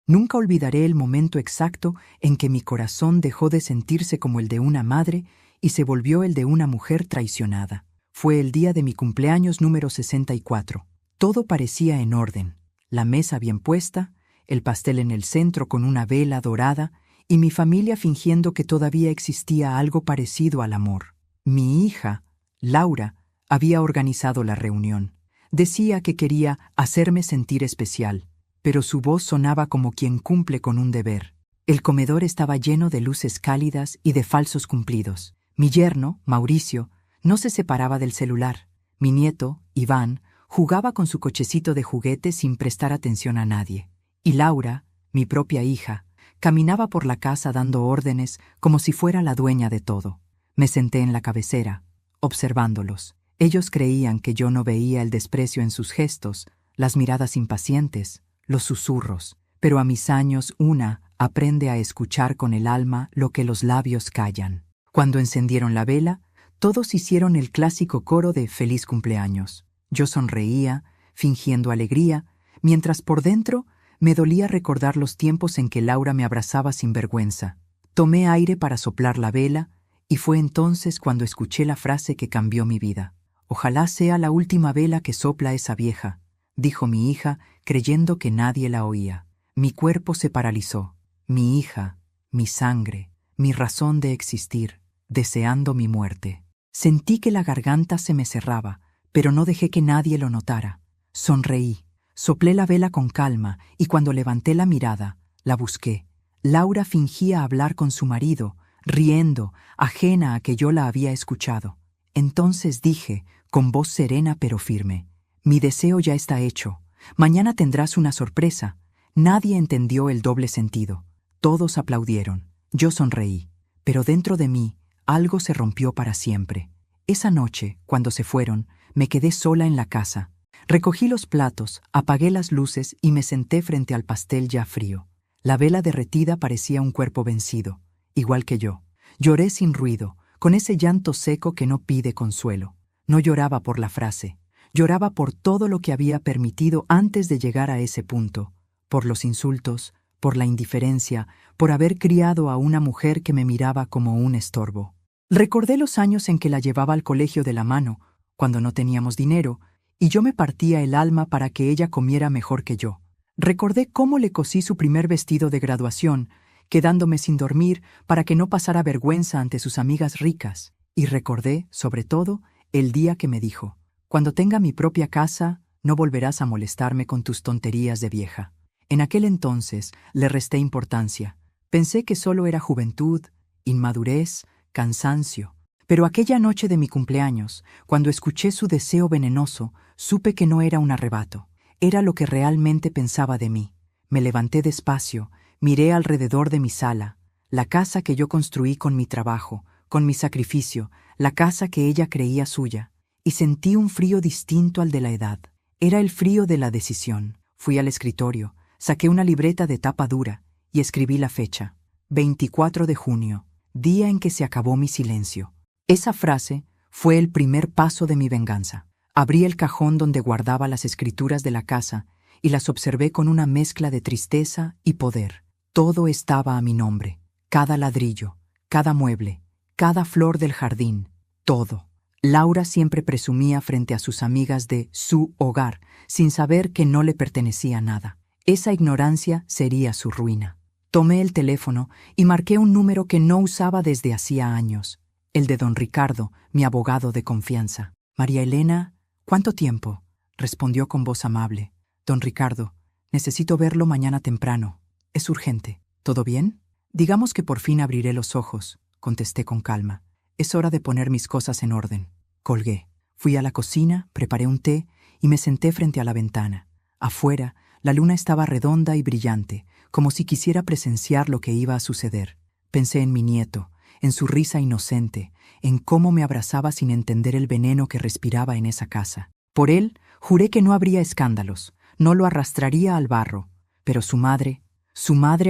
Nunca olvidaré el momento exacto en que mi corazón dejó de sentirse como el de una madre y se volvió el de una mujer traicionada. Fue el día de mi cumpleaños número 64. Todo parecía en orden. La mesa bien puesta, el pastel en el centro con una vela dorada y mi familia fingiendo que todavía existía algo parecido al amor. Mi hija, Laura, había organizado la reunión. Decía que quería hacerme sentir especial, pero su voz sonaba como quien cumple con un deber. El comedor estaba lleno de luces cálidas y de falsos cumplidos. Mi yerno, Mauricio, no se separaba del celular. Mi nieto, Iván, jugaba con su cochecito de juguete sin prestar atención a nadie. Y Laura, mi propia hija, caminaba por la casa dando órdenes como si fuera la dueña de todo. Me senté en la cabecera, observándolos. Ellos creían que yo no veía el desprecio en sus gestos, las miradas impacientes, los susurros, pero a mis años una aprende a escuchar con el alma lo que los labios callan. Cuando encendieron la vela, todos hicieron el clásico coro de «Feliz cumpleaños». Yo sonreía, fingiendo alegría, mientras por dentro me dolía recordar los tiempos en que Laura me abrazaba sin vergüenza. Tomé aire para soplar la vela, y fue entonces cuando escuché la frase que cambió mi vida. «Ojalá sea la última vela que sopla esa vieja», dijo mi hija, creyendo que nadie la oía. Mi cuerpo se paralizó. Mi hija, mi sangre, mi razón de existir, deseando mi muerte. Sentí que la garganta se me cerraba, pero no dejé que nadie lo notara. Sonreí, soplé la vela con calma y cuando levanté la mirada, la busqué. Laura fingía hablar con su marido, riendo, ajena a que yo la había escuchado. Entonces dije, con voz serena pero firme, «Mi deseo ya está hecho. Mañana tendrás una sorpresa». Nadie entendió el doble sentido. Todos aplaudieron. Yo sonreí, pero dentro de mí algo se rompió para siempre. Esa noche, cuando se fueron, me quedé sola en la casa. Recogí los platos, apagué las luces y me senté frente al pastel ya frío. La vela derretida parecía un cuerpo vencido, igual que yo. Lloré sin ruido, con ese llanto seco que no pide consuelo. No lloraba por la frase, lloraba por todo lo que había permitido antes de llegar a ese punto, por los insultos, por la indiferencia, por haber criado a una mujer que me miraba como un estorbo. Recordé los años en que la llevaba al colegio de la mano, cuando no teníamos dinero, y yo me partía el alma para que ella comiera mejor que yo. Recordé cómo le cosí su primer vestido de graduación, quedándome sin dormir para que no pasara vergüenza ante sus amigas ricas. Y recordé, sobre todo, el día que me dijo, «Cuando tenga mi propia casa, no volverás a molestarme con tus tonterías de vieja». En aquel entonces le resté importancia. Pensé que solo era juventud, inmadurez, cansancio. Pero aquella noche de mi cumpleaños, cuando escuché su deseo venenoso, supe que no era un arrebato. Era lo que realmente pensaba de mí. Me levanté despacio, miré alrededor de mi sala, la casa que yo construí con mi trabajo, con mi sacrificio, la casa que ella creía suya, y sentí un frío distinto al de la edad. Era el frío de la decisión. Fui al escritorio, saqué una libreta de tapa dura y escribí la fecha, 24 de junio, día en que se acabó mi silencio. Esa frase fue el primer paso de mi venganza. Abrí el cajón donde guardaba las escrituras de la casa y las observé con una mezcla de tristeza y poder. Todo estaba a mi nombre, cada ladrillo, cada mueble, cada flor del jardín, todo. Laura siempre presumía frente a sus amigas de su hogar, sin saber que no le pertenecía nada. Esa ignorancia sería su ruina. Tomé el teléfono y marqué un número que no usaba desde hacía años, el de don Ricardo, mi abogado de confianza. «María Elena, ¿cuánto tiempo?», respondió con voz amable. «Don Ricardo, necesito verlo mañana temprano. Es urgente. ¿Todo bien?». «Digamos que por fin abriré los ojos», contesté con calma. «Es hora de poner mis cosas en orden». Colgué. Fui a la cocina, preparé un té y me senté frente a la ventana. Afuera, la luna estaba redonda y brillante, como si quisiera presenciar lo que iba a suceder. Pensé en mi nieto, en su risa inocente, en cómo me abrazaba sin entender el veneno que respiraba en esa casa. Por él, juré que no habría escándalos, no lo arrastraría al barro, pero su madre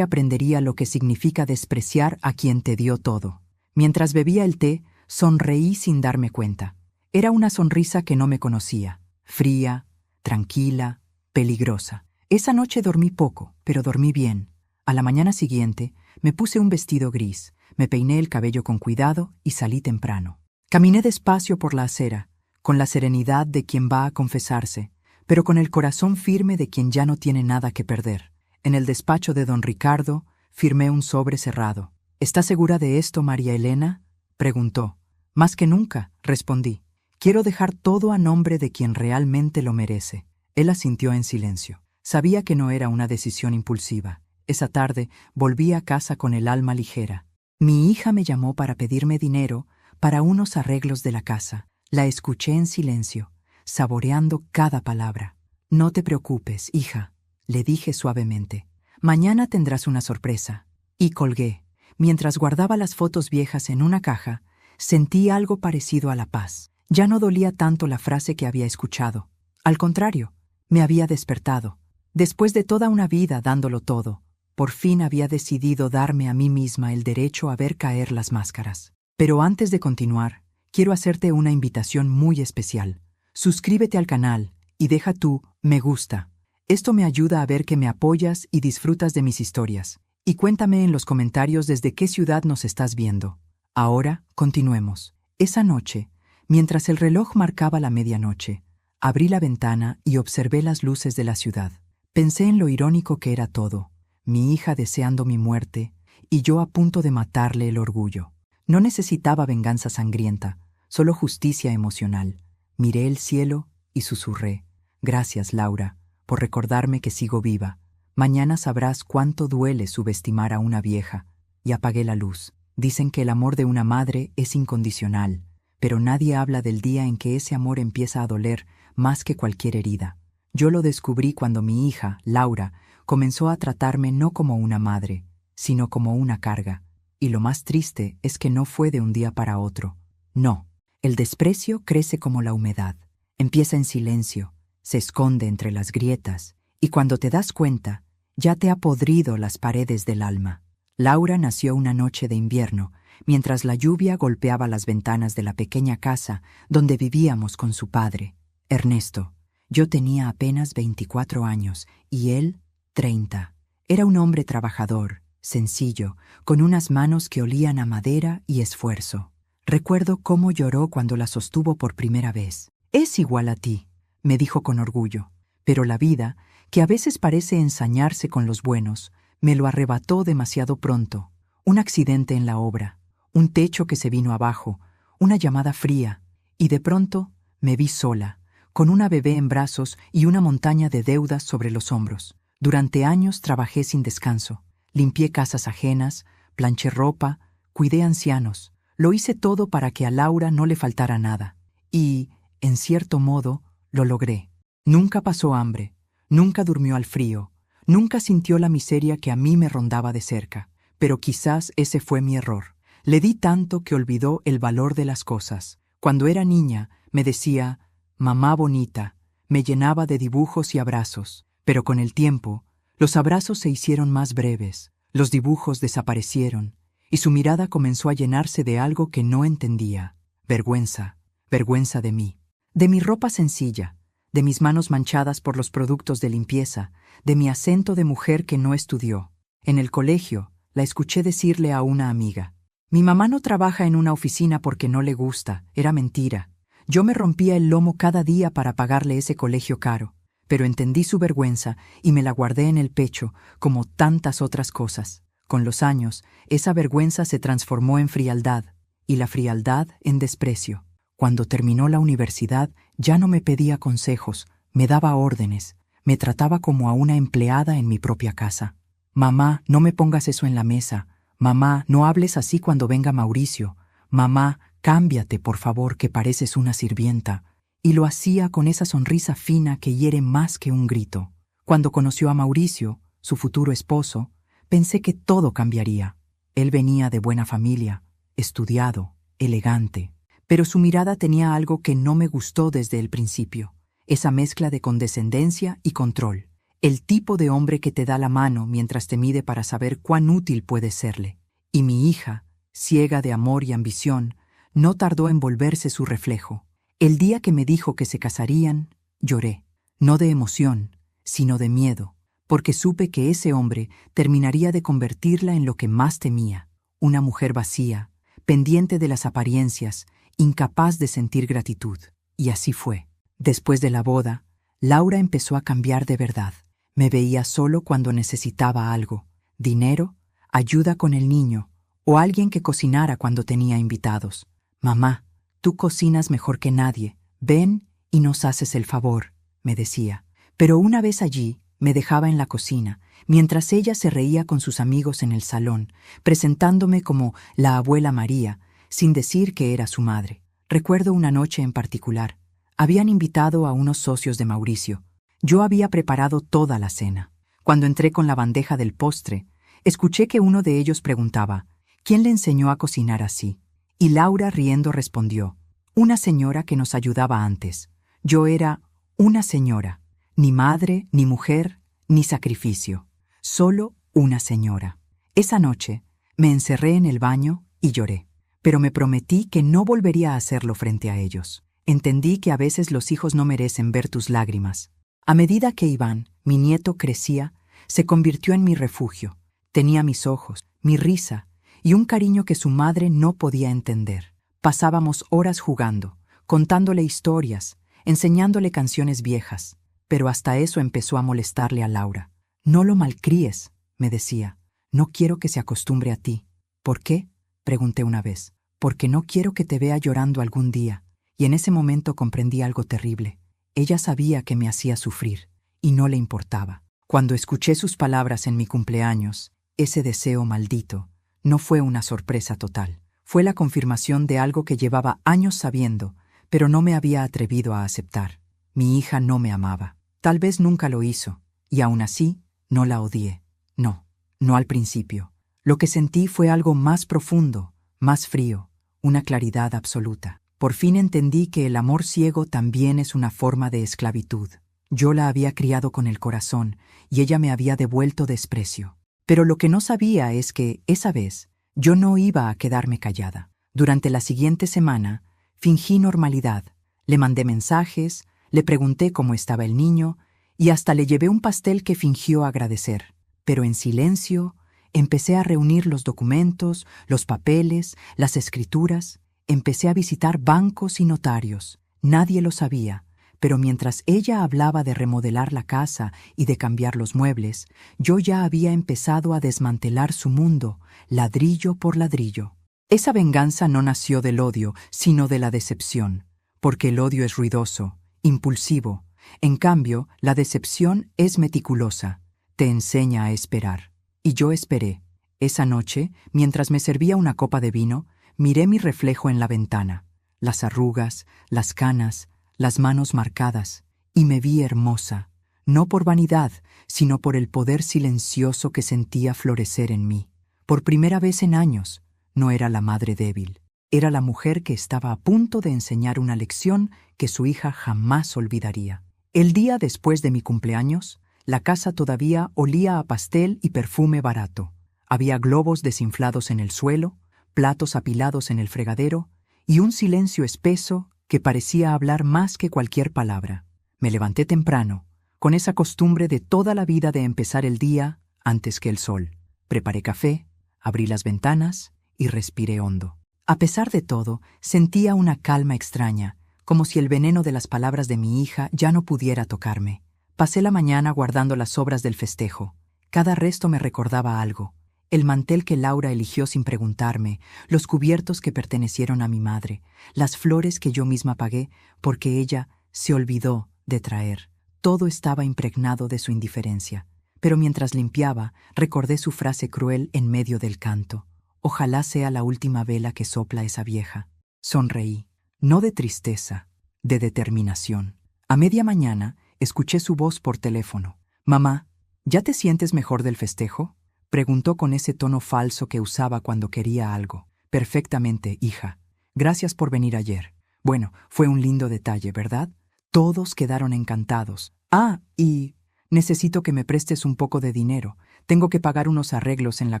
aprendería lo que significa despreciar a quien te dio todo. Mientras bebía el té, sonreí sin darme cuenta. Era una sonrisa que no me conocía, fría, tranquila, peligrosa. Esa noche dormí poco, pero dormí bien. A la mañana siguiente, me puse un vestido gris, me peiné el cabello con cuidado y salí temprano. Caminé despacio por la acera, con la serenidad de quien va a confesarse, pero con el corazón firme de quien ya no tiene nada que perder. En el despacho de don Ricardo, firmé un sobre cerrado. ¿Está segura de esto, María Elena?, preguntó. Más que nunca, respondí. Quiero dejar todo a nombre de quien realmente lo merece. Él asintió en silencio. Sabía que no era una decisión impulsiva. Esa tarde volví a casa con el alma ligera. Mi hija me llamó para pedirme dinero para unos arreglos de la casa. La escuché en silencio, saboreando cada palabra. No te preocupes, hija, le dije suavemente. Mañana tendrás una sorpresa. Y colgué. Mientras guardaba las fotos viejas en una caja, sentí algo parecido a la paz. Ya no dolía tanto la frase que había escuchado. Al contrario, me había despertado. Después de toda una vida dándolo todo, por fin había decidido darme a mí misma el derecho a ver caer las máscaras. Pero antes de continuar, quiero hacerte una invitación muy especial. Suscríbete al canal y deja tu me gusta. Esto me ayuda a ver que me apoyas y disfrutas de mis historias. Y cuéntame en los comentarios desde qué ciudad nos estás viendo. Ahora, continuemos. Esa noche, mientras el reloj marcaba la medianoche, abrí la ventana y observé las luces de la ciudad. Pensé en lo irónico que era todo. Mi hija deseando mi muerte y yo a punto de matarle el orgullo. No necesitaba venganza sangrienta, solo justicia emocional. Miré el cielo y susurré. Gracias, Laura, por recordarme que sigo viva. Mañana sabrás cuánto duele subestimar a una vieja. Y apagué la luz. Dicen que el amor de una madre es incondicional, pero nadie habla del día en que ese amor empieza a doler más que cualquier herida. Yo lo descubrí cuando mi hija, Laura, comenzó a tratarme no como una madre, sino como una carga. Y lo más triste es que no fue de un día para otro. No, el desprecio crece como la humedad. Empieza en silencio, se esconde entre las grietas, y cuando te das cuenta, ya te ha podrido las paredes del alma. Laura nació una noche de invierno, mientras la lluvia golpeaba las ventanas de la pequeña casa donde vivíamos con su padre, Ernesto. Yo tenía apenas 24 años y él 30. Era un hombre trabajador, sencillo, con unas manos que olían a madera y esfuerzo. Recuerdo cómo lloró cuando la sostuvo por primera vez. «Es igual a ti», me dijo con orgullo, pero la vida, que a veces parece ensañarse con los buenos, me lo arrebató demasiado pronto. Un accidente en la obra, un techo que se vino abajo, una llamada fría, y de pronto me vi sola, con una bebé en brazos y una montaña de deudas sobre los hombros. Durante años trabajé sin descanso. Limpié casas ajenas, planché ropa, cuidé ancianos. Lo hice todo para que a Laura no le faltara nada. Y, en cierto modo, lo logré. Nunca pasó hambre, nunca durmió al frío, nunca sintió la miseria que a mí me rondaba de cerca. Pero quizás ese fue mi error. Le di tanto que olvidó el valor de las cosas. Cuando era niña, me decía, «Mamá bonita», me llenaba de dibujos y abrazos. Pero con el tiempo, los abrazos se hicieron más breves, los dibujos desaparecieron, y su mirada comenzó a llenarse de algo que no entendía. Vergüenza, vergüenza de mí. De mi ropa sencilla, de mis manos manchadas por los productos de limpieza, de mi acento de mujer que no estudió. En el colegio, la escuché decirle a una amiga, «Mi mamá no trabaja en una oficina porque no le gusta», era mentira. Yo me rompía el lomo cada día para pagarle ese colegio caro, pero entendí su vergüenza y me la guardé en el pecho, como tantas otras cosas. Con los años, esa vergüenza se transformó en frialdad, y la frialdad en desprecio. Cuando terminó la universidad, ya no me pedía consejos, me daba órdenes, me trataba como a una empleada en mi propia casa. «Mamá, no me pongas eso en la mesa. Mamá, no hables así cuando venga Mauricio. Mamá, cámbiate, por favor, que pareces una sirvienta». Y lo hacía con esa sonrisa fina que hiere más que un grito. Cuando conoció a Mauricio, su futuro esposo, pensé que todo cambiaría. Él venía de buena familia, estudiado, elegante, pero su mirada tenía algo que no me gustó desde el principio, esa mezcla de condescendencia y control. El tipo de hombre que te da la mano mientras te mide para saber cuán útil puedes serle. Y mi hija, ciega de amor y ambición, no tardó en volverse su reflejo. El día que me dijo que se casarían, lloré, no de emoción, sino de miedo. porque supe que ese hombre terminaría de convertirla en lo que más temía, una mujer vacía, pendiente de las apariencias, incapaz de sentir gratitud. Y así fue. Después de la boda, Laura empezó a cambiar de verdad. Me veía solo cuando necesitaba algo: dinero, ayuda con el niño, o alguien que cocinara cuando tenía invitados. «Mamá, tú cocinas mejor que nadie. Ven y nos haces el favor», me decía. Pero una vez allí, me dejaba en la cocina, mientras ella se reía con sus amigos en el salón, presentándome como la abuela María, sin decir que era su madre. Recuerdo una noche en particular. Habían invitado a unos socios de Mauricio. Yo había preparado toda la cena. Cuando entré con la bandeja del postre, escuché que uno de ellos preguntaba: «¿Quién le enseñó a cocinar así?». Y Laura, riendo, respondió: «Una señora que nos ayudaba antes». Yo era una señora, ni madre, ni mujer, ni sacrificio, solo una señora. Esa noche me encerré en el baño y lloré, pero me prometí que no volvería a hacerlo frente a ellos. Entendí que a veces los hijos no merecen ver tus lágrimas. A medida que Iván, mi nieto, crecía, se convirtió en mi refugio. Tenía mis ojos, mi risa y un cariño que su madre no podía entender. Pasábamos horas jugando, contándole historias, enseñándole canciones viejas, pero hasta eso empezó a molestarle a Laura. «No lo malcríes», me decía. «No quiero que se acostumbre a ti». «¿Por qué?», pregunté una vez. «Porque no quiero que te vea llorando algún día». Y en ese momento comprendí algo terrible. Ella sabía que me hacía sufrir, y no le importaba. Cuando escuché sus palabras en mi cumpleaños, ese deseo maldito no fue una sorpresa total. Fue la confirmación de algo que llevaba años sabiendo, pero no me había atrevido a aceptar. Mi hija no me amaba. Tal vez nunca lo hizo, y aún así no la odié. No, no al principio. Lo que sentí fue algo más profundo, más frío, una claridad absoluta. Por fin entendí que el amor ciego también es una forma de esclavitud. Yo la había criado con el corazón y ella me había devuelto desprecio. Pero lo que no sabía es que, esa vez, yo no iba a quedarme callada. Durante la siguiente semana, fingí normalidad. Le mandé mensajes, le pregunté cómo estaba el niño y hasta le llevé un pastel que fingió agradecer. Pero en silencio, empecé a reunir los documentos, los papeles, las escrituras. Empecé a visitar bancos y notarios. Nadie lo sabía, pero mientras ella hablaba de remodelar la casa y de cambiar los muebles, yo ya había empezado a desmantelar su mundo, ladrillo por ladrillo. Esa venganza no nació del odio, sino de la decepción, porque el odio es ruidoso, impulsivo. En cambio, la decepción es meticulosa, te enseña a esperar. Y yo esperé. Esa noche, mientras me servía una copa de vino, miré mi reflejo en la ventana, las arrugas, las canas, las manos marcadas, y me vi hermosa, no por vanidad, sino por el poder silencioso que sentía florecer en mí. Por primera vez en años, no era la madre débil, era la mujer que estaba a punto de enseñar una lección que su hija jamás olvidaría. El día después de mi cumpleaños, la casa todavía olía a pastel y perfume barato. Había globos desinflados en el suelo, platos apilados en el fregadero y un silencio espeso que parecía hablar más que cualquier palabra. Me levanté temprano, con esa costumbre de toda la vida de empezar el día antes que el sol. Preparé café, abrí las ventanas y respiré hondo. A pesar de todo, sentía una calma extraña, como si el veneno de las palabras de mi hija ya no pudiera tocarme. Pasé la mañana guardando las sobras del festejo. Cada resto me recordaba algo. El mantel que Laura eligió sin preguntarme, los cubiertos que pertenecieron a mi madre, las flores que yo misma pagué porque ella se olvidó de traer. Todo estaba impregnado de su indiferencia. Pero mientras limpiaba, recordé su frase cruel en medio del canto. «Ojalá sea la última vela que sopla esa vieja». Sonreí, no de tristeza, de determinación. A media mañana, escuché su voz por teléfono. «Mamá, ¿ya te sientes mejor del festejo?», preguntó con ese tono falso que usaba cuando quería algo. «Perfectamente, hija. Gracias por venir ayer. Bueno, fue un lindo detalle, ¿verdad?». Todos quedaron encantados. «Ah, y necesito que me prestes un poco de dinero. Tengo que pagar unos arreglos en la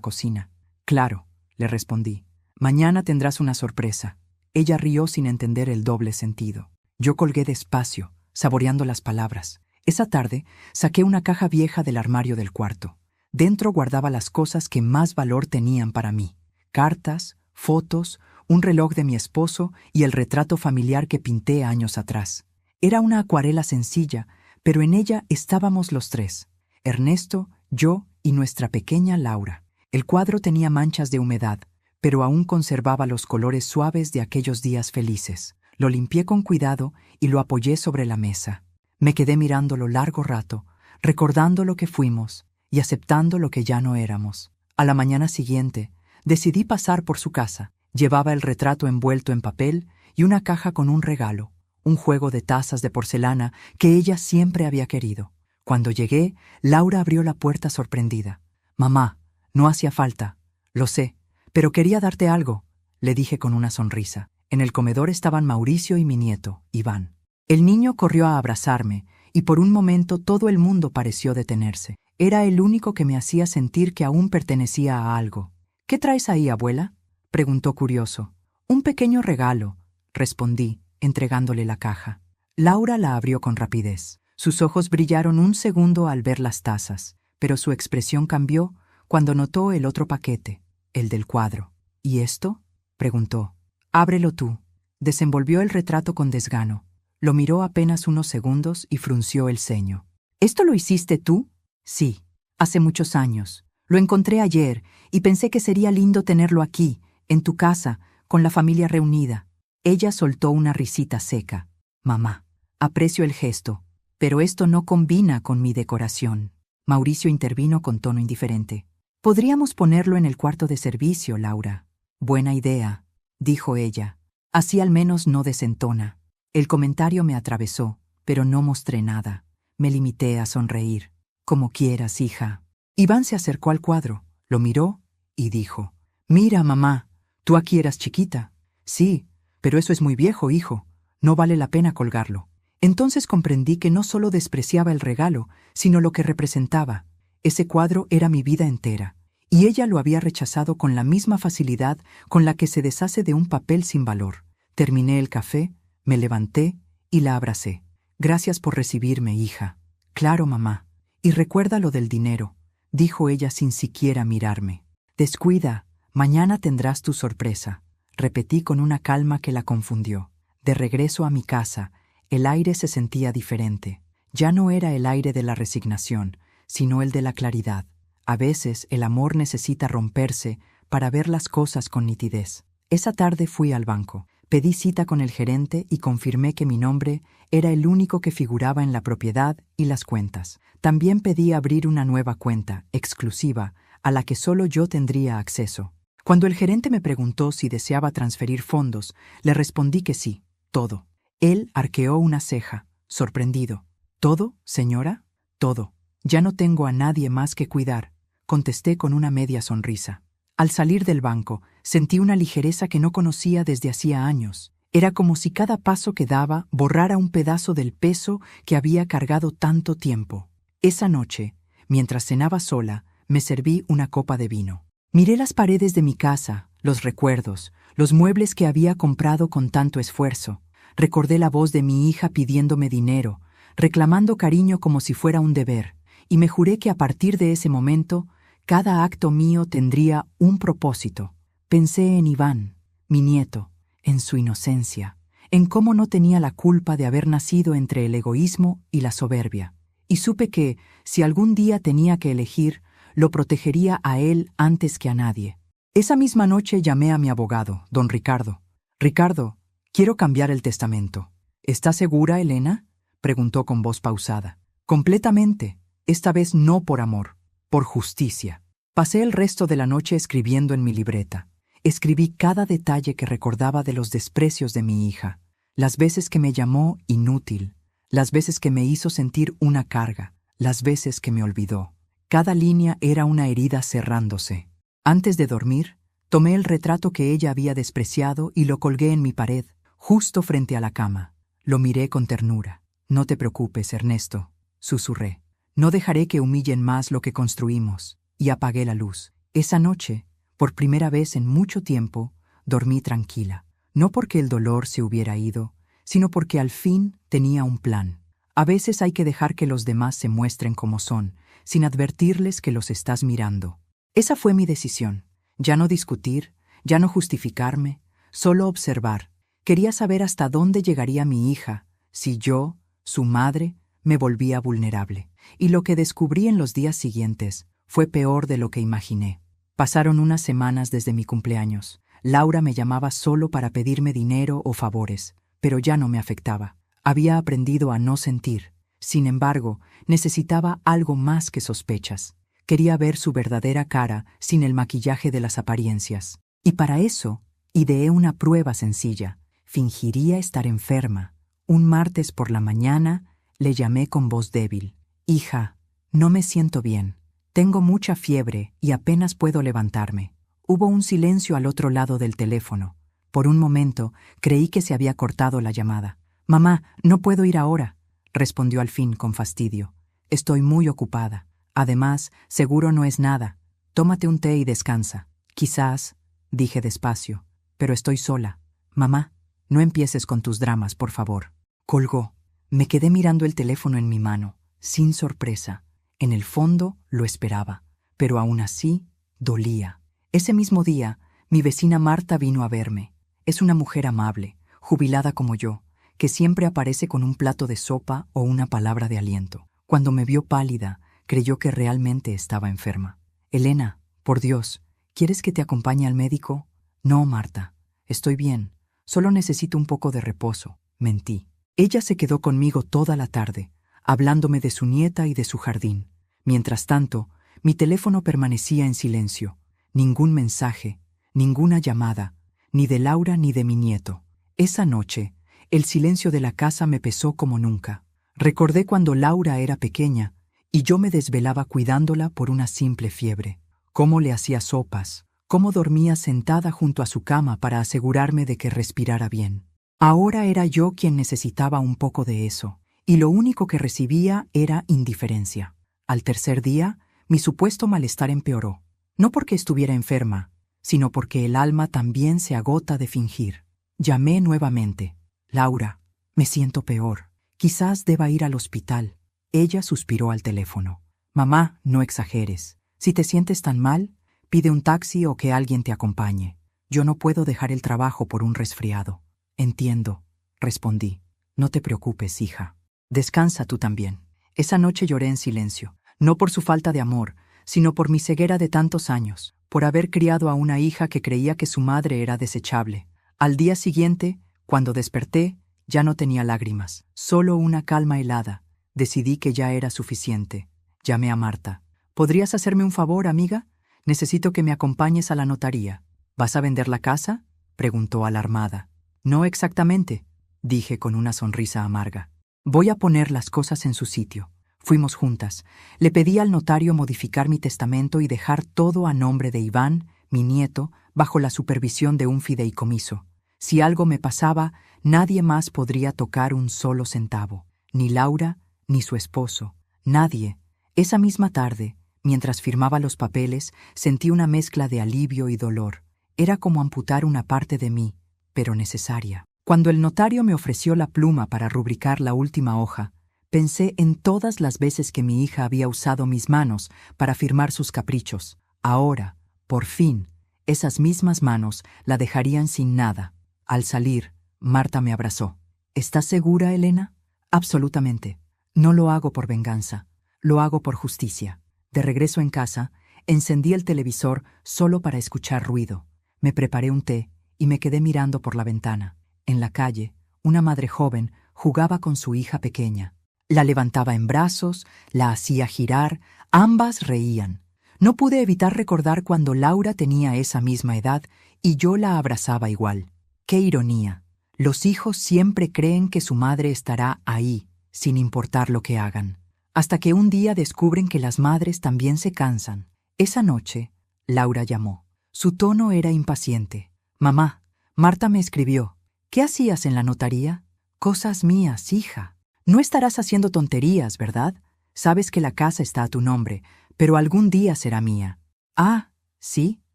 cocina». «Claro», le respondí. «Mañana tendrás una sorpresa». Ella rió sin entender el doble sentido. Yo colgué despacio, saboreando las palabras. Esa tarde saqué una caja vieja del armario del cuarto. Dentro guardaba las cosas que más valor tenían para mí: cartas, fotos, un reloj de mi esposo y el retrato familiar que pinté años atrás. Era una acuarela sencilla, pero en ella estábamos los tres: Ernesto, yo y nuestra pequeña Laura. El cuadro tenía manchas de humedad, pero aún conservaba los colores suaves de aquellos días felices. Lo limpié con cuidado y lo apoyé sobre la mesa. Me quedé mirándolo largo rato, recordando lo que fuimos y aceptando lo que ya no éramos. A la mañana siguiente, decidí pasar por su casa. Llevaba el retrato envuelto en papel y una caja con un regalo, un juego de tazas de porcelana que ella siempre había querido. Cuando llegué, Laura abrió la puerta sorprendida. «Mamá, no hacía falta, lo sé, pero quería darte algo», le dije con una sonrisa. En el comedor estaban Mauricio y mi nieto, Iván. El niño corrió a abrazarme y por un momento todo el mundo pareció detenerse. Era el único que me hacía sentir que aún pertenecía a algo. «¿Qué traes ahí, abuela?», preguntó curioso. «Un pequeño regalo», respondí, entregándole la caja. Laura la abrió con rapidez. Sus ojos brillaron un segundo al ver las tazas, pero su expresión cambió cuando notó el otro paquete, el del cuadro. «¿Y esto?», preguntó. «Ábrelo tú». Desenvolvió el retrato con desgano. Lo miró apenas unos segundos y frunció el ceño. «¿Esto lo hiciste tú?». «Sí, hace muchos años. Lo encontré ayer y pensé que sería lindo tenerlo aquí, en tu casa, con la familia reunida». Ella soltó una risita seca. «Mamá, aprecio el gesto, pero esto no combina con mi decoración». Mauricio intervino con tono indiferente. «Podríamos ponerlo en el cuarto de servicio, Laura». «Buena idea», dijo ella. «Así al menos no desentona». El comentario me atravesó, pero no mostré nada. Me limité a sonreír. «Como quieras, hija». Iván se acercó al cuadro, lo miró y dijo: «Mira, mamá, tú aquí eras chiquita». «Sí, pero eso es muy viejo, hijo. No vale la pena colgarlo». Entonces comprendí que no solo despreciaba el regalo, sino lo que representaba. Ese cuadro era mi vida entera, y ella lo había rechazado con la misma facilidad con la que se deshace de un papel sin valor. Terminé el café, me levanté y la abracé. «Gracias por recibirme, hija». «Claro, mamá. Y recuerda lo del dinero», dijo ella sin siquiera mirarme. «Descuida, mañana tendrás tu sorpresa», repetí con una calma que la confundió. De regreso a mi casa, el aire se sentía diferente. Ya no era el aire de la resignación, sino el de la claridad. A veces el amor necesita romperse para ver las cosas con nitidez. Esa tarde fui al banco. Pedí cita con el gerente y confirmé que mi nombre era el único que figuraba en la propiedad y las cuentas. También pedí abrir una nueva cuenta, exclusiva, a la que solo yo tendría acceso. Cuando el gerente me preguntó si deseaba transferir fondos, le respondí que sí, todo. Él arqueó una ceja, sorprendido. «¿Todo, señora?». «Todo. Ya no tengo a nadie más que cuidar», contesté con una media sonrisa. Al salir del banco, sentí una ligereza que no conocía desde hacía años. Era como si cada paso que daba borrara un pedazo del peso que había cargado tanto tiempo. Esa noche, mientras cenaba sola, me serví una copa de vino. Miré las paredes de mi casa, los recuerdos, los muebles que había comprado con tanto esfuerzo. Recordé la voz de mi hija pidiéndome dinero, reclamando cariño como si fuera un deber, y me juré que a partir de ese momento, cada acto mío tendría un propósito. Pensé en Iván, mi nieto, en su inocencia, en cómo no tenía la culpa de haber nacido entre el egoísmo y la soberbia, y supe que, si algún día tenía que elegir, lo protegería a él antes que a nadie. Esa misma noche llamé a mi abogado, don Ricardo. «Ricardo, quiero cambiar el testamento». «¿Estás segura, Elena?», preguntó con voz pausada. «Completamente. Esta vez no por amor, por justicia». Pasé el resto de la noche escribiendo en mi libreta. Escribí cada detalle que recordaba de los desprecios de mi hija, las veces que me llamó inútil, las veces que me hizo sentir una carga, las veces que me olvidó. Cada línea era una herida cerrándose. Antes de dormir, tomé el retrato que ella había despreciado y lo colgué en mi pared, justo frente a la cama. Lo miré con ternura. «No te preocupes, Ernesto», susurré. «No dejaré que humillen más lo que construimos». Y apagué la luz. Esa noche, por primera vez en mucho tiempo, dormí tranquila. No porque el dolor se hubiera ido, sino porque al fin tenía un plan. A veces hay que dejar que los demás se muestren como son, sin advertirles que los estás mirando. Esa fue mi decisión. Ya no discutir, ya no justificarme, solo observar. Quería saber hasta dónde llegaría mi hija, si yo, su madre, me volvía vulnerable. Y lo que descubrí en los días siguientes fue peor de lo que imaginé. Pasaron unas semanas desde mi cumpleaños. Laura me llamaba solo para pedirme dinero o favores, pero ya no me afectaba. Había aprendido a no sentir. Sin embargo, necesitaba algo más que sospechas. Quería ver su verdadera cara sin el maquillaje de las apariencias. Y para eso, ideé una prueba sencilla. Fingiría estar enferma. Un martes por la mañana, le llamé con voz débil. «Hija, no me siento bien. Tengo mucha fiebre y apenas puedo levantarme». Hubo un silencio al otro lado del teléfono. Por un momento, creí que se había cortado la llamada. «Mamá, no puedo ir ahora», respondió al fin con fastidio. «Estoy muy ocupada. Además, seguro no es nada. Tómate un té y descansa». «Quizás», dije despacio, «pero estoy sola. Mamá, no empieces con tus dramas, por favor». Colgó. Me quedé mirando el teléfono en mi mano, sin sorpresa. En el fondo lo esperaba, pero aún así dolía. Ese mismo día, mi vecina Marta vino a verme. Es una mujer amable, jubilada como yo, que siempre aparece con un plato de sopa o una palabra de aliento. Cuando me vio pálida, creyó que realmente estaba enferma. «Elena, por Dios, ¿quieres que te acompañe al médico?» «No, Marta, estoy bien. Solo necesito un poco de reposo», mentí. Ella se quedó conmigo toda la tarde, hablándome de su nieta y de su jardín. Mientras tanto, mi teléfono permanecía en silencio. Ningún mensaje, ninguna llamada, ni de Laura ni de mi nieto. Esa noche, el silencio de la casa me pesó como nunca. Recordé cuando Laura era pequeña y yo me desvelaba cuidándola por una simple fiebre. Cómo le hacía sopas, cómo dormía sentada junto a su cama para asegurarme de que respirara bien. Ahora era yo quien necesitaba un poco de eso, y lo único que recibía era indiferencia. Al tercer día, mi supuesto malestar empeoró, no porque estuviera enferma, sino porque el alma también se agota de fingir. Llamé nuevamente. «Laura, me siento peor. Quizás deba ir al hospital». Ella suspiró al teléfono. «Mamá, no exageres. Si te sientes tan mal, pide un taxi o que alguien te acompañe. Yo no puedo dejar el trabajo por un resfriado». «Entiendo», respondí. «No te preocupes, hija. Descansa tú también». Esa noche lloré en silencio, no por su falta de amor, sino por mi ceguera de tantos años, por haber criado a una hija que creía que su madre era desechable. Al día siguiente, cuando desperté, ya no tenía lágrimas, solo una calma helada. Decidí que ya era suficiente. Llamé a Marta. «¿Podrías hacerme un favor, amiga? Necesito que me acompañes a la notaría». «¿Vas a vender la casa?», preguntó alarmada. «No exactamente», dije con una sonrisa amarga. «Voy a poner las cosas en su sitio». Fuimos juntas. Le pedí al notario modificar mi testamento y dejar todo a nombre de Iván, mi nieto, bajo la supervisión de un fideicomiso. Si algo me pasaba, nadie más podría tocar un solo centavo. Ni Laura, ni su esposo. Nadie. Esa misma tarde, mientras firmaba los papeles, sentí una mezcla de alivio y dolor. Era como amputar una parte de mí, pero necesaria. Cuando el notario me ofreció la pluma para rubricar la última hoja, pensé en todas las veces que mi hija había usado mis manos para firmar sus caprichos. Ahora, por fin, esas mismas manos la dejarían sin nada. Al salir, Marta me abrazó. «¿Estás segura, Elena?» «Absolutamente. No lo hago por venganza. Lo hago por justicia». De regreso en casa, encendí el televisor solo para escuchar ruido. Me preparé un té y me quedé mirando por la ventana. En la calle, una madre joven jugaba con su hija pequeña. La levantaba en brazos, la hacía girar, ambas reían. No pude evitar recordar cuando Laura tenía esa misma edad y yo la abrazaba igual. ¡Qué ironía! Los hijos siempre creen que su madre estará ahí, sin importar lo que hagan. Hasta que un día descubren que las madres también se cansan. Esa noche, Laura llamó. Su tono era impaciente. «Mamá, Marta me escribió. ¿Qué hacías en la notaría?» «Cosas mías, hija. No estarás haciendo tonterías, ¿verdad? Sabes que la casa está a tu nombre, pero algún día será mía». «Ah, sí»,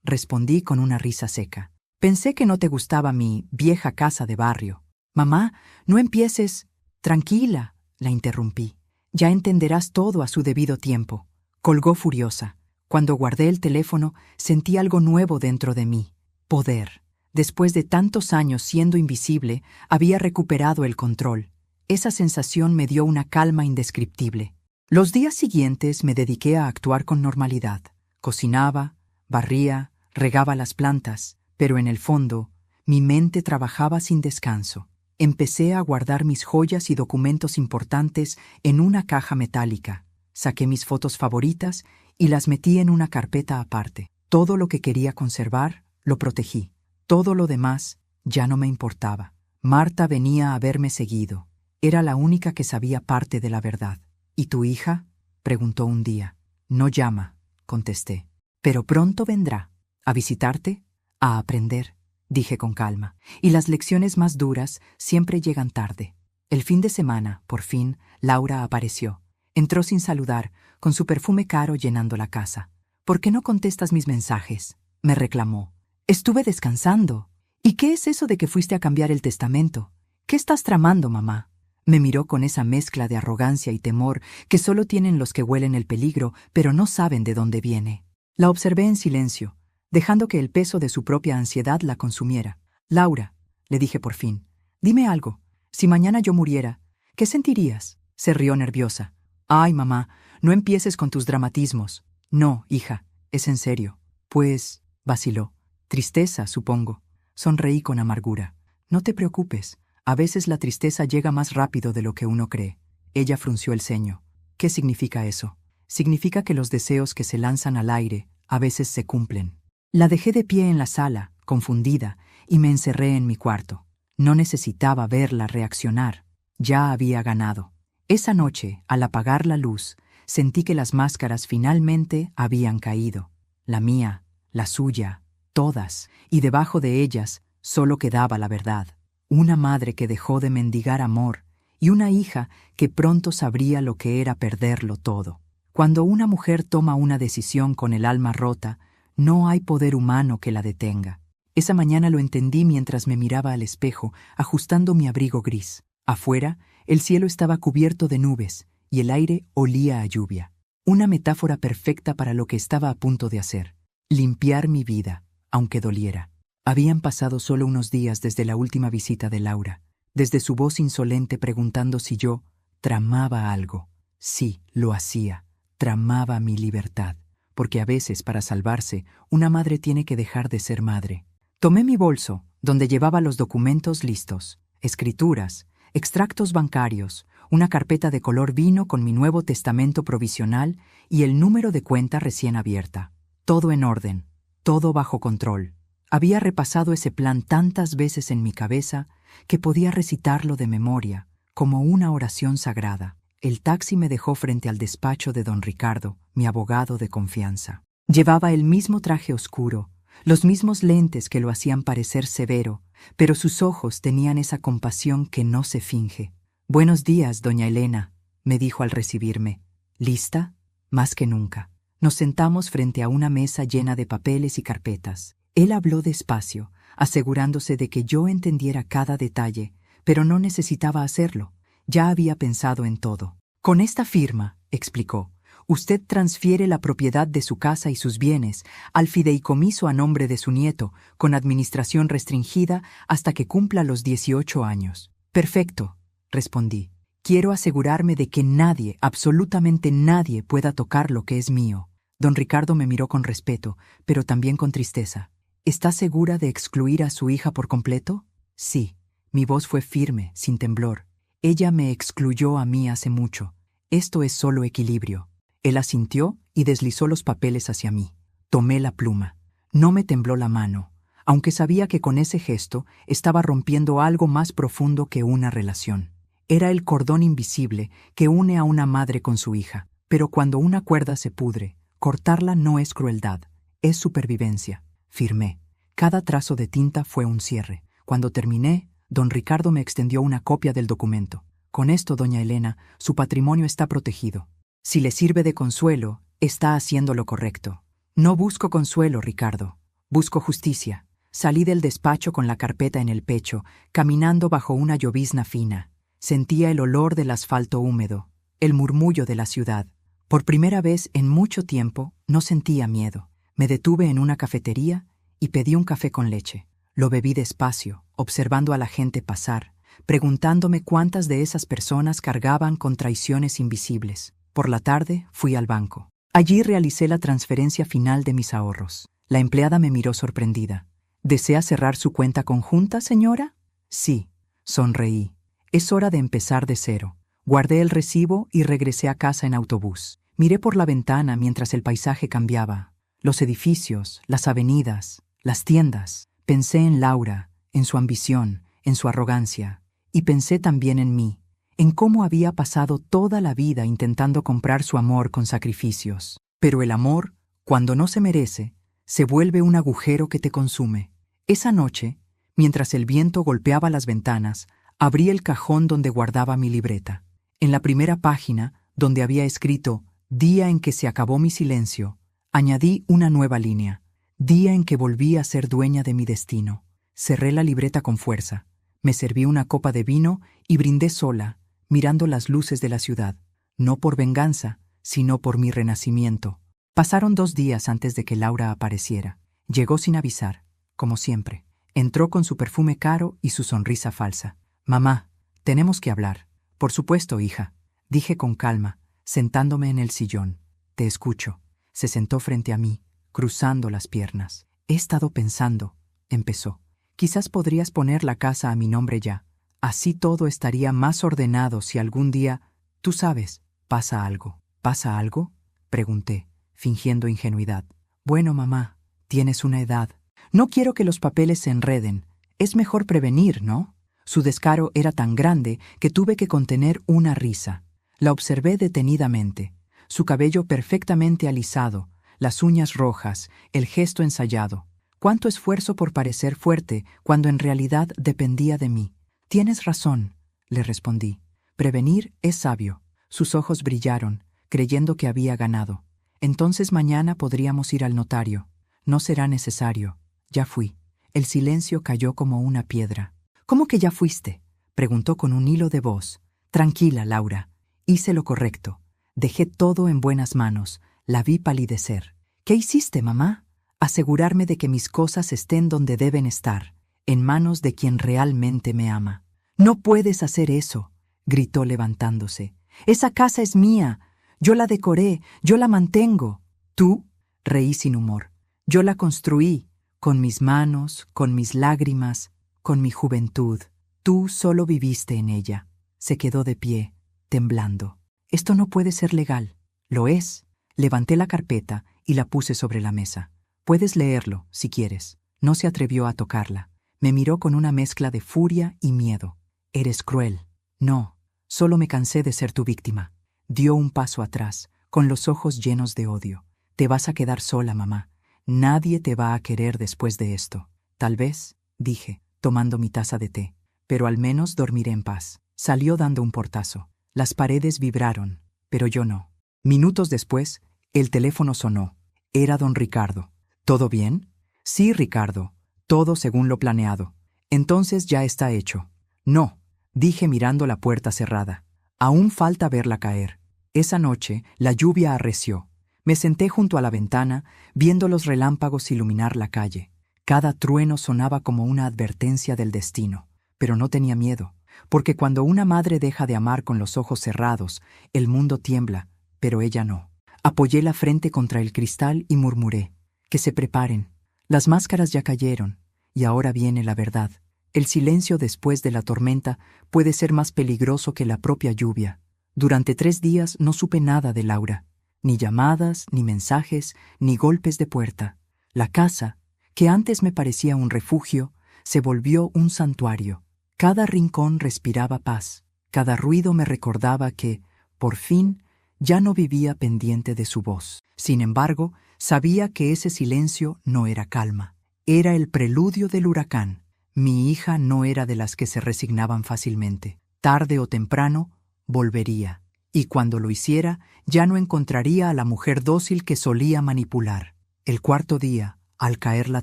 respondí con una risa seca. «Pensé que no te gustaba mi vieja casa de barrio». «Mamá, no empieces». «Tranquila, la interrumpí. Ya entenderás todo a su debido tiempo. Colgó furiosa. Cuando guardé el teléfono, sentí algo nuevo dentro de mí. Poder. Después de tantos años siendo invisible, había recuperado el control. Esa sensación me dio una calma indescriptible. Los días siguientes me dediqué a actuar con normalidad. Cocinaba, barría, regaba las plantas, pero en el fondo, mi mente trabajaba sin descanso. Empecé a guardar mis joyas y documentos importantes en una caja metálica. Saqué mis fotos favoritas y las metí en una carpeta aparte. Todo lo que quería conservar, lo protegí. Todo lo demás ya no me importaba. Marta venía a verme seguido. Era la única que sabía parte de la verdad. ¿Y tu hija?, preguntó un día. No llama, contesté. Pero pronto vendrá. ¿A visitarte? A aprender, dije con calma. Y las lecciones más duras siempre llegan tarde. El fin de semana, por fin, Laura apareció. Entró sin saludar, con su perfume caro llenando la casa. ¿Por qué no contestas mis mensajes?, me reclamó. Estuve descansando. ¿Y qué es eso de que fuiste a cambiar el testamento? ¿Qué estás tramando, mamá? Me miró con esa mezcla de arrogancia y temor que solo tienen los que huelen el peligro, pero no saben de dónde viene. La observé en silencio, dejando que el peso de su propia ansiedad la consumiera. Laura, le dije por fin, dime algo. Si mañana yo muriera, ¿qué sentirías? Se rió nerviosa. Ay, mamá, no empieces con tus dramatismos. No, hija, es en serio. Pues, vaciló. Tristeza, supongo. Sonreí con amargura. No te preocupes. A veces la tristeza llega más rápido de lo que uno cree. Ella frunció el ceño. ¿Qué significa eso? Significa que los deseos que se lanzan al aire a veces se cumplen. La dejé de pie en la sala, confundida, y me encerré en mi cuarto. No necesitaba verla reaccionar. Ya había ganado. Esa noche, al apagar la luz, sentí que las máscaras finalmente habían caído. La mía, la suya, todas, y debajo de ellas solo quedaba la verdad. Una madre que dejó de mendigar amor y una hija que pronto sabría lo que era perderlo todo. Cuando una mujer toma una decisión con el alma rota, no hay poder humano que la detenga. Esa mañana lo entendí mientras me miraba al espejo, ajustando mi abrigo gris. Afuera, el cielo estaba cubierto de nubes y el aire olía a lluvia. Una metáfora perfecta para lo que estaba a punto de hacer. Limpiar mi vida, aunque doliera. Habían pasado solo unos días desde la última visita de Laura, desde su voz insolente preguntando si yo tramaba algo. Sí, lo hacía. Tramaba mi libertad, porque a veces, para salvarse, una madre tiene que dejar de ser madre. Tomé mi bolso, donde llevaba los documentos listos, escrituras, extractos bancarios, una carpeta de color vino con mi nuevo testamento provisional y el número de cuenta recién abierta. Todo en orden, todo bajo control. Había repasado ese plan tantas veces en mi cabeza que podía recitarlo de memoria, como una oración sagrada. El taxi me dejó frente al despacho de don Ricardo, mi abogado de confianza. Llevaba el mismo traje oscuro, los mismos lentes que lo hacían parecer severo, pero sus ojos tenían esa compasión que no se finge. «Buenos días, doña Elena», me dijo al recibirme. «¿Lista?» Más que nunca. Nos sentamos frente a una mesa llena de papeles y carpetas. Él habló despacio, asegurándose de que yo entendiera cada detalle, pero no necesitaba hacerlo. Ya había pensado en todo. «Con esta firma», explicó, «usted transfiere la propiedad de su casa y sus bienes al fideicomiso a nombre de su nieto, con administración restringida hasta que cumpla los 18 años. «Perfecto», respondí. «Quiero asegurarme de que nadie, absolutamente nadie, pueda tocar lo que es mío». Don Ricardo me miró con respeto, pero también con tristeza. «¿Está segura de excluir a su hija por completo?» «Sí». Mi voz fue firme, sin temblor. «Ella me excluyó a mí hace mucho. Esto es solo equilibrio». Él asintió y deslizó los papeles hacia mí. Tomé la pluma. No me tembló la mano, aunque sabía que con ese gesto estaba rompiendo algo más profundo que una relación. Era el cordón invisible que une a una madre con su hija. Pero cuando una cuerda se pudre, cortarla no es crueldad, es supervivencia. Firmé. Cada trazo de tinta fue un cierre. Cuando terminé, don Ricardo me extendió una copia del documento. «Con esto, doña Elena, su patrimonio está protegido. Si le sirve de consuelo, está haciendo lo correcto». «No busco consuelo, Ricardo. Busco justicia». Salí del despacho con la carpeta en el pecho, caminando bajo una llovizna fina. Sentía el olor del asfalto húmedo, el murmullo de la ciudad. Por primera vez en mucho tiempo no sentía miedo. Me detuve en una cafetería y pedí un café con leche. Lo bebí despacio, observando a la gente pasar, preguntándome cuántas de esas personas cargaban con traiciones invisibles. Por la tarde fui al banco. Allí realicé la transferencia final de mis ahorros. La empleada me miró sorprendida. ¿Desea cerrar su cuenta conjunta, señora? Sí, sonreí. Es hora de empezar de cero. Guardé el recibo y regresé a casa en autobús. Miré por la ventana mientras el paisaje cambiaba. Los edificios, las avenidas, las tiendas. Pensé en Laura, en su ambición, en su arrogancia. Y pensé también en mí, en cómo había pasado toda la vida intentando comprar su amor con sacrificios. Pero el amor, cuando no se merece, se vuelve un agujero que te consume. Esa noche, mientras el viento golpeaba las ventanas, abrí el cajón donde guardaba mi libreta. En la primera página, donde había escrito «Día en que se acabó mi silencio», añadí una nueva línea. «Día en que volví a ser dueña de mi destino». Cerré la libreta con fuerza. Me serví una copa de vino y brindé sola, mirando las luces de la ciudad. No por venganza, sino por mi renacimiento. Pasaron 2 días antes de que Laura apareciera. Llegó sin avisar, como siempre. Entró con su perfume caro y su sonrisa falsa. «Mamá, tenemos que hablar». «Por supuesto, hija», dije con calma, sentándome en el sillón. «Te escucho». Se sentó frente a mí, cruzando las piernas. «He estado pensando», empezó. «Quizás podrías poner la casa a mi nombre ya. Así todo estaría más ordenado si algún día, tú sabes, pasa algo». «¿Pasa algo?», pregunté, fingiendo ingenuidad. «Bueno, mamá, tienes una edad. No quiero que los papeles se enreden. Es mejor prevenir, ¿no?». Su descaro era tan grande que tuve que contener una risa. La observé detenidamente. Su cabello perfectamente alisado, las uñas rojas, el gesto ensayado. Cuánto esfuerzo por parecer fuerte cuando en realidad dependía de mí. «Tienes razón», le respondí. «Prevenir es sabio». Sus ojos brillaron, creyendo que había ganado. «Entonces mañana podríamos ir al notario». «No será necesario». Ya fui. El silencio cayó como una piedra. «¿Cómo que ya fuiste?», preguntó con un hilo de voz. «Tranquila, Laura. Hice lo correcto. Dejé todo en buenas manos. La vi palidecer». «¿Qué hiciste, mamá?». «Asegurarme de que mis cosas estén donde deben estar, en manos de quien realmente me ama». «No puedes hacer eso», gritó levantándose. «Esa casa es mía. Yo la decoré, yo la mantengo». «¿Tú?», reí sin humor. «Yo la construí, con mis manos, con mis lágrimas, con mi juventud. Tú solo viviste en ella». Se quedó de pie, temblando. «Esto no puede ser legal». «Lo es». Levanté la carpeta y la puse sobre la mesa. «Puedes leerlo, si quieres». No se atrevió a tocarla. Me miró con una mezcla de furia y miedo. «Eres cruel». «No, solo me cansé de ser tu víctima». Dio un paso atrás, con los ojos llenos de odio. «Te vas a quedar sola, mamá. Nadie te va a querer después de esto». «Tal vez», dije, tomando mi taza de té, «pero al menos dormiré en paz». Salió dando un portazo. Las paredes vibraron, pero yo no. Minutos después, el teléfono sonó. Era don Ricardo. «¿Todo bien?». «Sí, Ricardo. Todo según lo planeado». «Entonces ya está hecho». «No», dije mirando la puerta cerrada. «Aún falta verla caer». Esa noche, la lluvia arreció. Me senté junto a la ventana, viendo los relámpagos iluminar la calle. Cada trueno sonaba como una advertencia del destino. Pero no tenía miedo, porque cuando una madre deja de amar con los ojos cerrados, el mundo tiembla, pero ella no. Apoyé la frente contra el cristal y murmuré: «Que se preparen. Las máscaras ya cayeron, y ahora viene la verdad». El silencio después de la tormenta puede ser más peligroso que la propia lluvia. Durante 3 días no supe nada de Laura. Ni llamadas, ni mensajes, ni golpes de puerta. La casa, que antes me parecía un refugio, se volvió un santuario. Cada rincón respiraba paz. Cada ruido me recordaba que, por fin, ya no vivía pendiente de su voz. Sin embargo, sabía que ese silencio no era calma. Era el preludio del huracán. Mi hija no era de las que se resignaban fácilmente. Tarde o temprano, volvería. Y cuando lo hiciera, ya no encontraría a la mujer dócil que solía manipular. El 4.º día, al caer la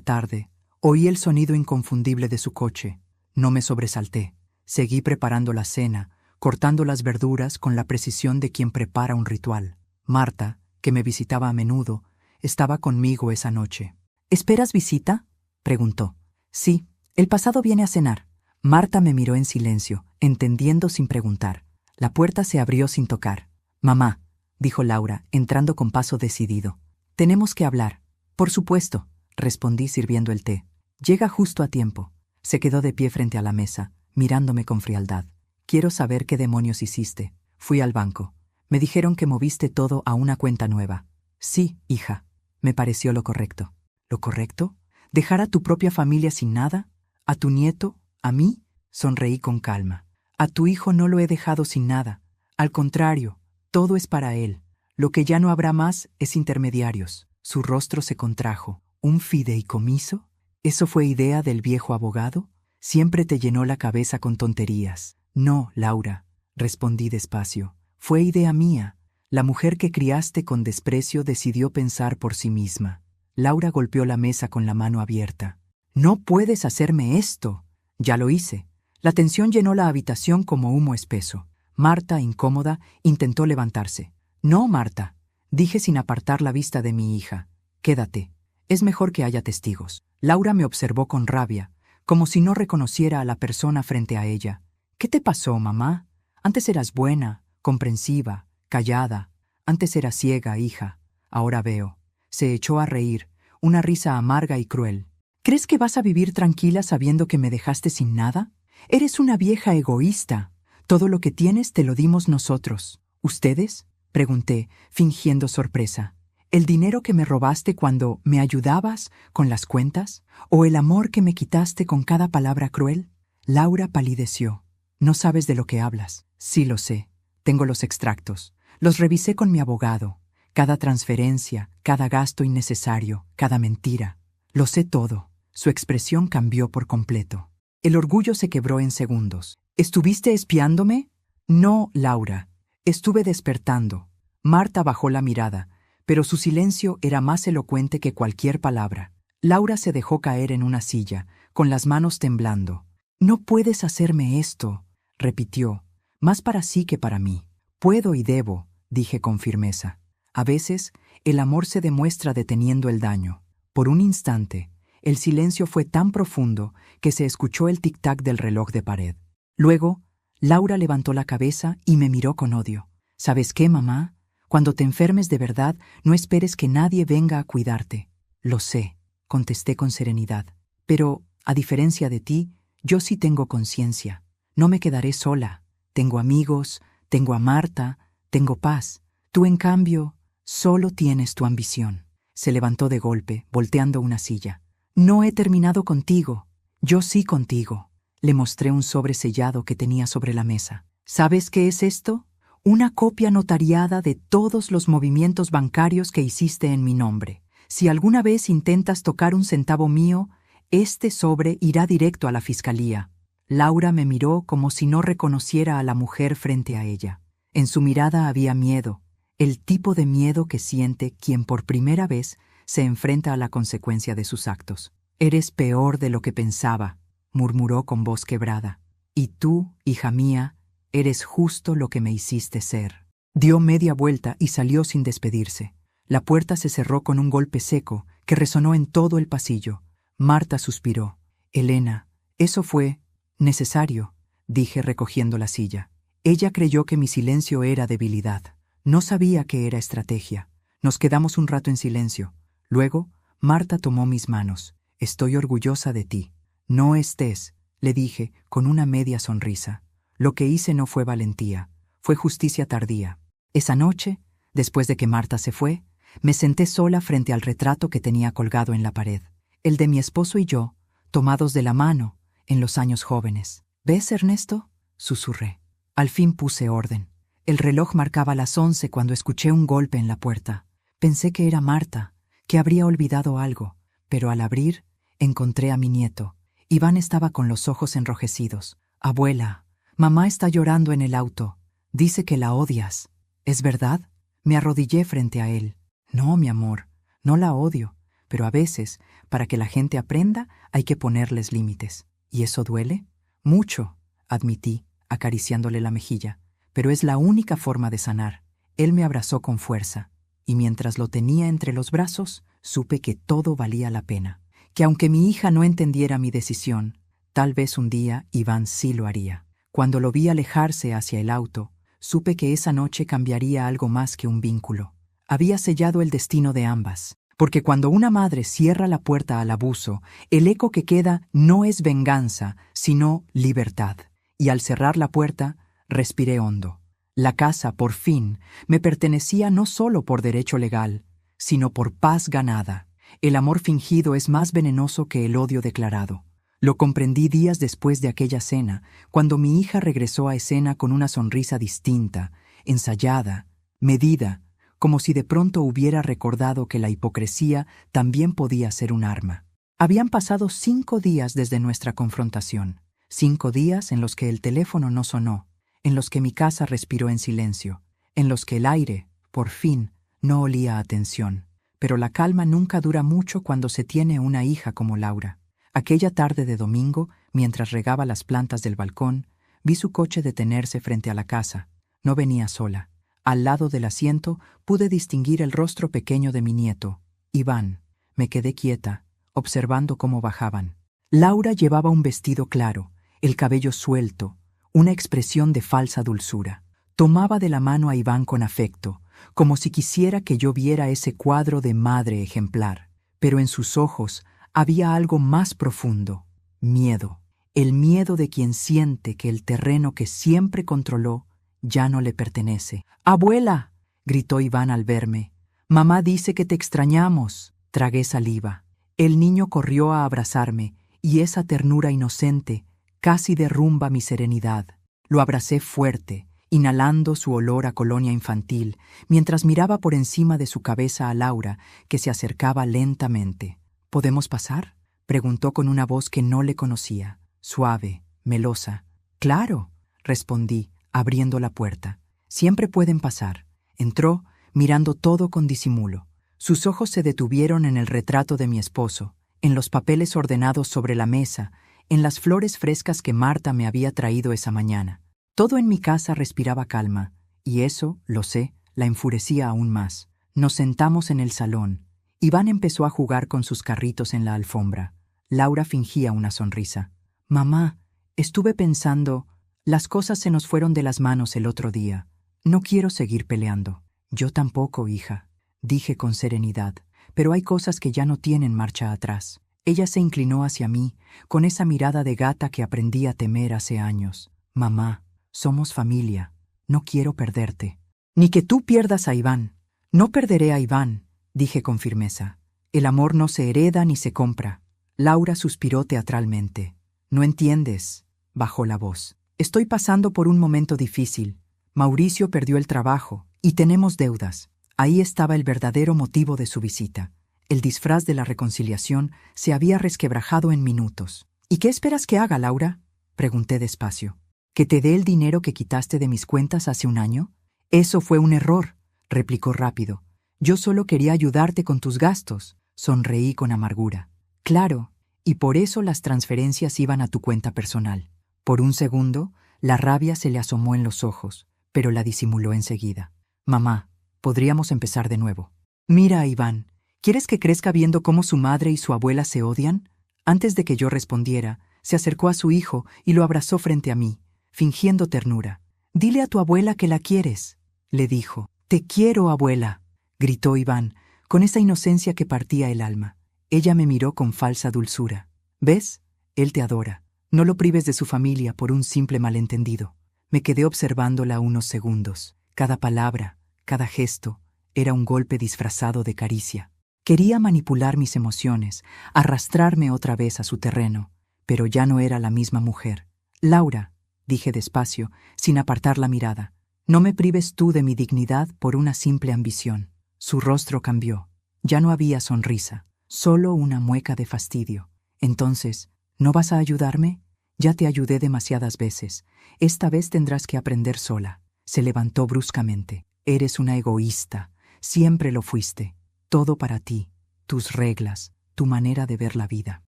tarde, oí el sonido inconfundible de su coche. No me sobresalté. Seguí preparando la cena, cortando las verduras con la precisión de quien prepara un ritual. Marta, que me visitaba a menudo, estaba conmigo esa noche. ¿Esperas visita?, preguntó. Sí, el pasado viene a cenar. Marta me miró en silencio, entendiendo sin preguntar. La puerta se abrió sin tocar. Mamá, dijo Laura, entrando con paso decidido. Tenemos que hablar. Por supuesto, respondí sirviendo el té. Llega justo a tiempo. Se quedó de pie frente a la mesa, mirándome con frialdad. Quiero saber qué demonios hiciste. Fui al banco. Me dijeron que moviste todo a una cuenta nueva. Sí, hija. Me pareció lo correcto. ¿Lo correcto? ¿Dejar a tu propia familia sin nada? ¿A tu nieto? ¿A mí? Sonreí con calma. A tu hijo no lo he dejado sin nada. Al contrario, todo es para él. Lo que ya no habrá más es intermediarios. Su rostro se contrajo. ¿Un fideicomiso? ¿Eso fue idea del viejo abogado? Siempre te llenó la cabeza con tonterías. No, Laura, respondí despacio. Fue idea mía. La mujer que criaste con desprecio decidió pensar por sí misma. Laura golpeó la mesa con la mano abierta. No puedes hacerme esto. Ya lo hice. La tensión llenó la habitación como humo espeso. Marta, incómoda, intentó levantarse. No, Marta, dije sin apartar la vista de mi hija. Quédate. Es mejor que haya testigos. Laura me observó con rabia, como si no reconociera a la persona frente a ella. ¿Qué te pasó, mamá? Antes eras buena, comprensiva, callada. Antes eras ciega, hija. Ahora veo. Se echó a reír, una risa amarga y cruel. ¿Crees que vas a vivir tranquila sabiendo que me dejaste sin nada? Eres una vieja egoísta. Todo lo que tienes te lo dimos nosotros. ¿Ustedes?, pregunté, fingiendo sorpresa. ¿El dinero que me robaste cuando me ayudabas con las cuentas? ¿O el amor que me quitaste con cada palabra cruel? Laura palideció. No sabes de lo que hablas. Sí lo sé. Tengo los extractos. Los revisé con mi abogado. Cada transferencia, cada gasto innecesario, cada mentira. Lo sé todo. Su expresión cambió por completo. El orgullo se quebró en segundos. ¿Estuviste espiándome? No, Laura. Estuve despertando. Marta bajó la mirada, pero su silencio era más elocuente que cualquier palabra. Laura se dejó caer en una silla, con las manos temblando. No puedes hacerme esto, repitió, más para sí que para mí. Puedo y debo, dije con firmeza. A veces, el amor se demuestra deteniendo el daño. Por un instante, el silencio fue tan profundo que se escuchó el tic-tac del reloj de pared. Luego, Laura levantó la cabeza y me miró con odio. ¿Sabes qué, mamá? Cuando te enfermes de verdad, no esperes que nadie venga a cuidarte. Lo sé, contesté con serenidad. Pero, a diferencia de ti, yo sí tengo conciencia. No me quedaré sola. Tengo amigos, tengo a Marta, tengo paz. Tú, en cambio, solo tienes tu ambición. Se levantó de golpe, volteando una silla. No he terminado contigo. Yo sí contigo. Le mostré un sobre sellado que tenía sobre la mesa. ¿Sabes qué es esto? Una copia notariada de todos los movimientos bancarios que hiciste en mi nombre. Si alguna vez intentas tocar un centavo mío, este sobre irá directo a la fiscalía. Laura me miró como si no reconociera a la mujer frente a ella. En su mirada había miedo, el tipo de miedo que siente quien por primera vez se enfrenta a la consecuencia de sus actos. Eres peor de lo que pensaba, murmuró con voz quebrada. Y tú, hija mía, eres justo lo que me hiciste ser. Dio media vuelta y salió sin despedirse. La puerta se cerró con un golpe seco que resonó en todo el pasillo. Marta suspiró. Elena, eso fue necesario, dije recogiendo la silla. Ella creyó que mi silencio era debilidad. No sabía que era estrategia. Nos quedamos un rato en silencio. Luego, Marta tomó mis manos. Estoy orgullosa de ti. No estés, le dije con una media sonrisa. Lo que hice no fue valentía, fue justicia tardía. Esa noche, después de que Marta se fue, me senté sola frente al retrato que tenía colgado en la pared. El de mi esposo y yo, tomados de la mano, en los años jóvenes. ¿Ves, Ernesto?, susurré. Al fin puse orden. El reloj marcaba las 11 cuando escuché un golpe en la puerta. Pensé que era Marta, que habría olvidado algo, pero al abrir, encontré a mi nieto. Iván estaba con los ojos enrojecidos. Abuela, mamá está llorando en el auto. Dice que la odias. ¿Es verdad? Me arrodillé frente a él. No, mi amor, no la odio, pero a veces, para que la gente aprenda, hay que ponerles límites. ¿Y eso duele? Mucho, admití, acariciándole la mejilla, pero es la única forma de sanar. Él me abrazó con fuerza, y mientras lo tenía entre los brazos, supe que todo valía la pena, que aunque mi hija no entendiera mi decisión, tal vez un día Iván sí lo haría. Cuando lo vi alejarse hacia el auto, supe que esa noche cambiaría algo más que un vínculo. Había sellado el destino de ambas, porque cuando una madre cierra la puerta al abuso, el eco que queda no es venganza, sino libertad. Y al cerrar la puerta, respiré hondo. La casa, por fin, me pertenecía no solo por derecho legal, sino por paz ganada. El amor fingido es más venenoso que el odio declarado. Lo comprendí días después de aquella cena, cuando mi hija regresó a escena con una sonrisa distinta, ensayada, medida, como si de pronto hubiera recordado que la hipocresía también podía ser un arma. Habían pasado 5 días desde nuestra confrontación, 5 días en los que el teléfono no sonó, en los que mi casa respiró en silencio, en los que el aire, por fin, no olía a tensión. Pero la calma nunca dura mucho cuando se tiene una hija como Laura. Aquella tarde de domingo, mientras regaba las plantas del balcón, vi su coche detenerse frente a la casa. No venía sola. Al lado del asiento pude distinguir el rostro pequeño de mi nieto, Iván. Me quedé quieta, observando cómo bajaban. Laura llevaba un vestido claro, el cabello suelto, una expresión de falsa dulzura. Tomaba de la mano a Iván con afecto, como si quisiera que yo viera ese cuadro de madre ejemplar. Pero en sus ojos había algo más profundo: miedo. El miedo de quien siente que el terreno que siempre controló ya no le pertenece. ¡Abuela!, gritó Iván al verme. «Mamá dice que te extrañamos». Tragué saliva. El niño corrió a abrazarme, y esa ternura inocente casi derrumba mi serenidad. Lo abracé fuerte, inhalando su olor a colonia infantil, mientras miraba por encima de su cabeza a Laura, que se acercaba lentamente. «¿Podemos pasar?», preguntó con una voz que no le conocía, suave, melosa. «Claro», respondí, abriendo la puerta. «Siempre pueden pasar». Entró, mirando todo con disimulo. Sus ojos se detuvieron en el retrato de mi esposo, en los papeles ordenados sobre la mesa, en las flores frescas que Marta me había traído esa mañana. Todo en mi casa respiraba calma, y eso, lo sé, la enfurecía aún más. Nos sentamos en el salón. Iván empezó a jugar con sus carritos en la alfombra. Laura fingía una sonrisa. «Mamá, estuve pensando, las cosas se nos fueron de las manos el otro día. No quiero seguir peleando». «Yo tampoco, hija», dije con serenidad, «pero hay cosas que ya no tienen marcha atrás». Ella se inclinó hacia mí, con esa mirada de gata que aprendí a temer hace años. «Mamá, somos familia. No quiero perderte». «Ni que tú pierdas a Iván». «No perderé a Iván», dije con firmeza. «El amor no se hereda ni se compra». Laura suspiró teatralmente. «No entiendes», bajó la voz. «Estoy pasando por un momento difícil. Mauricio perdió el trabajo y tenemos deudas». Ahí estaba el verdadero motivo de su visita. El disfraz de la reconciliación se había resquebrajado en minutos. «¿Y qué esperas que haga, Laura?», pregunté despacio. «¿Que te dé el dinero que quitaste de mis cuentas hace un año?» «Eso fue un error», replicó rápido. «Yo solo quería ayudarte con tus gastos». Sonreí con amargura. «Claro, y por eso las transferencias iban a tu cuenta personal». Por un segundo, la rabia se le asomó en los ojos, pero la disimuló enseguida. «Mamá, podríamos empezar de nuevo». «Mira a Iván. ¿Quieres que crezca viendo cómo su madre y su abuela se odian?». Antes de que yo respondiera, se acercó a su hijo y lo abrazó frente a mí, fingiendo ternura. «Dile a tu abuela que la quieres», le dijo. «Te quiero, abuela», gritó Iván, con esa inocencia que partía el alma. Ella me miró con falsa dulzura. «¿Ves? Él te adora. No lo prives de su familia por un simple malentendido». Me quedé observándola unos segundos. Cada palabra, cada gesto, era un golpe disfrazado de caricia. Quería manipular mis emociones, arrastrarme otra vez a su terreno, pero ya no era la misma mujer. «Laura», dije despacio, sin apartar la mirada, «no me prives tú de mi dignidad por una simple ambición». Su rostro cambió. Ya no había sonrisa, solo una mueca de fastidio. «Entonces, ¿no vas a ayudarme? Ya te ayudé demasiadas veces. Esta vez tendrás que aprender sola». Se levantó bruscamente. «Eres una egoísta. Siempre lo fuiste. Todo para ti, tus reglas, tu manera de ver la vida.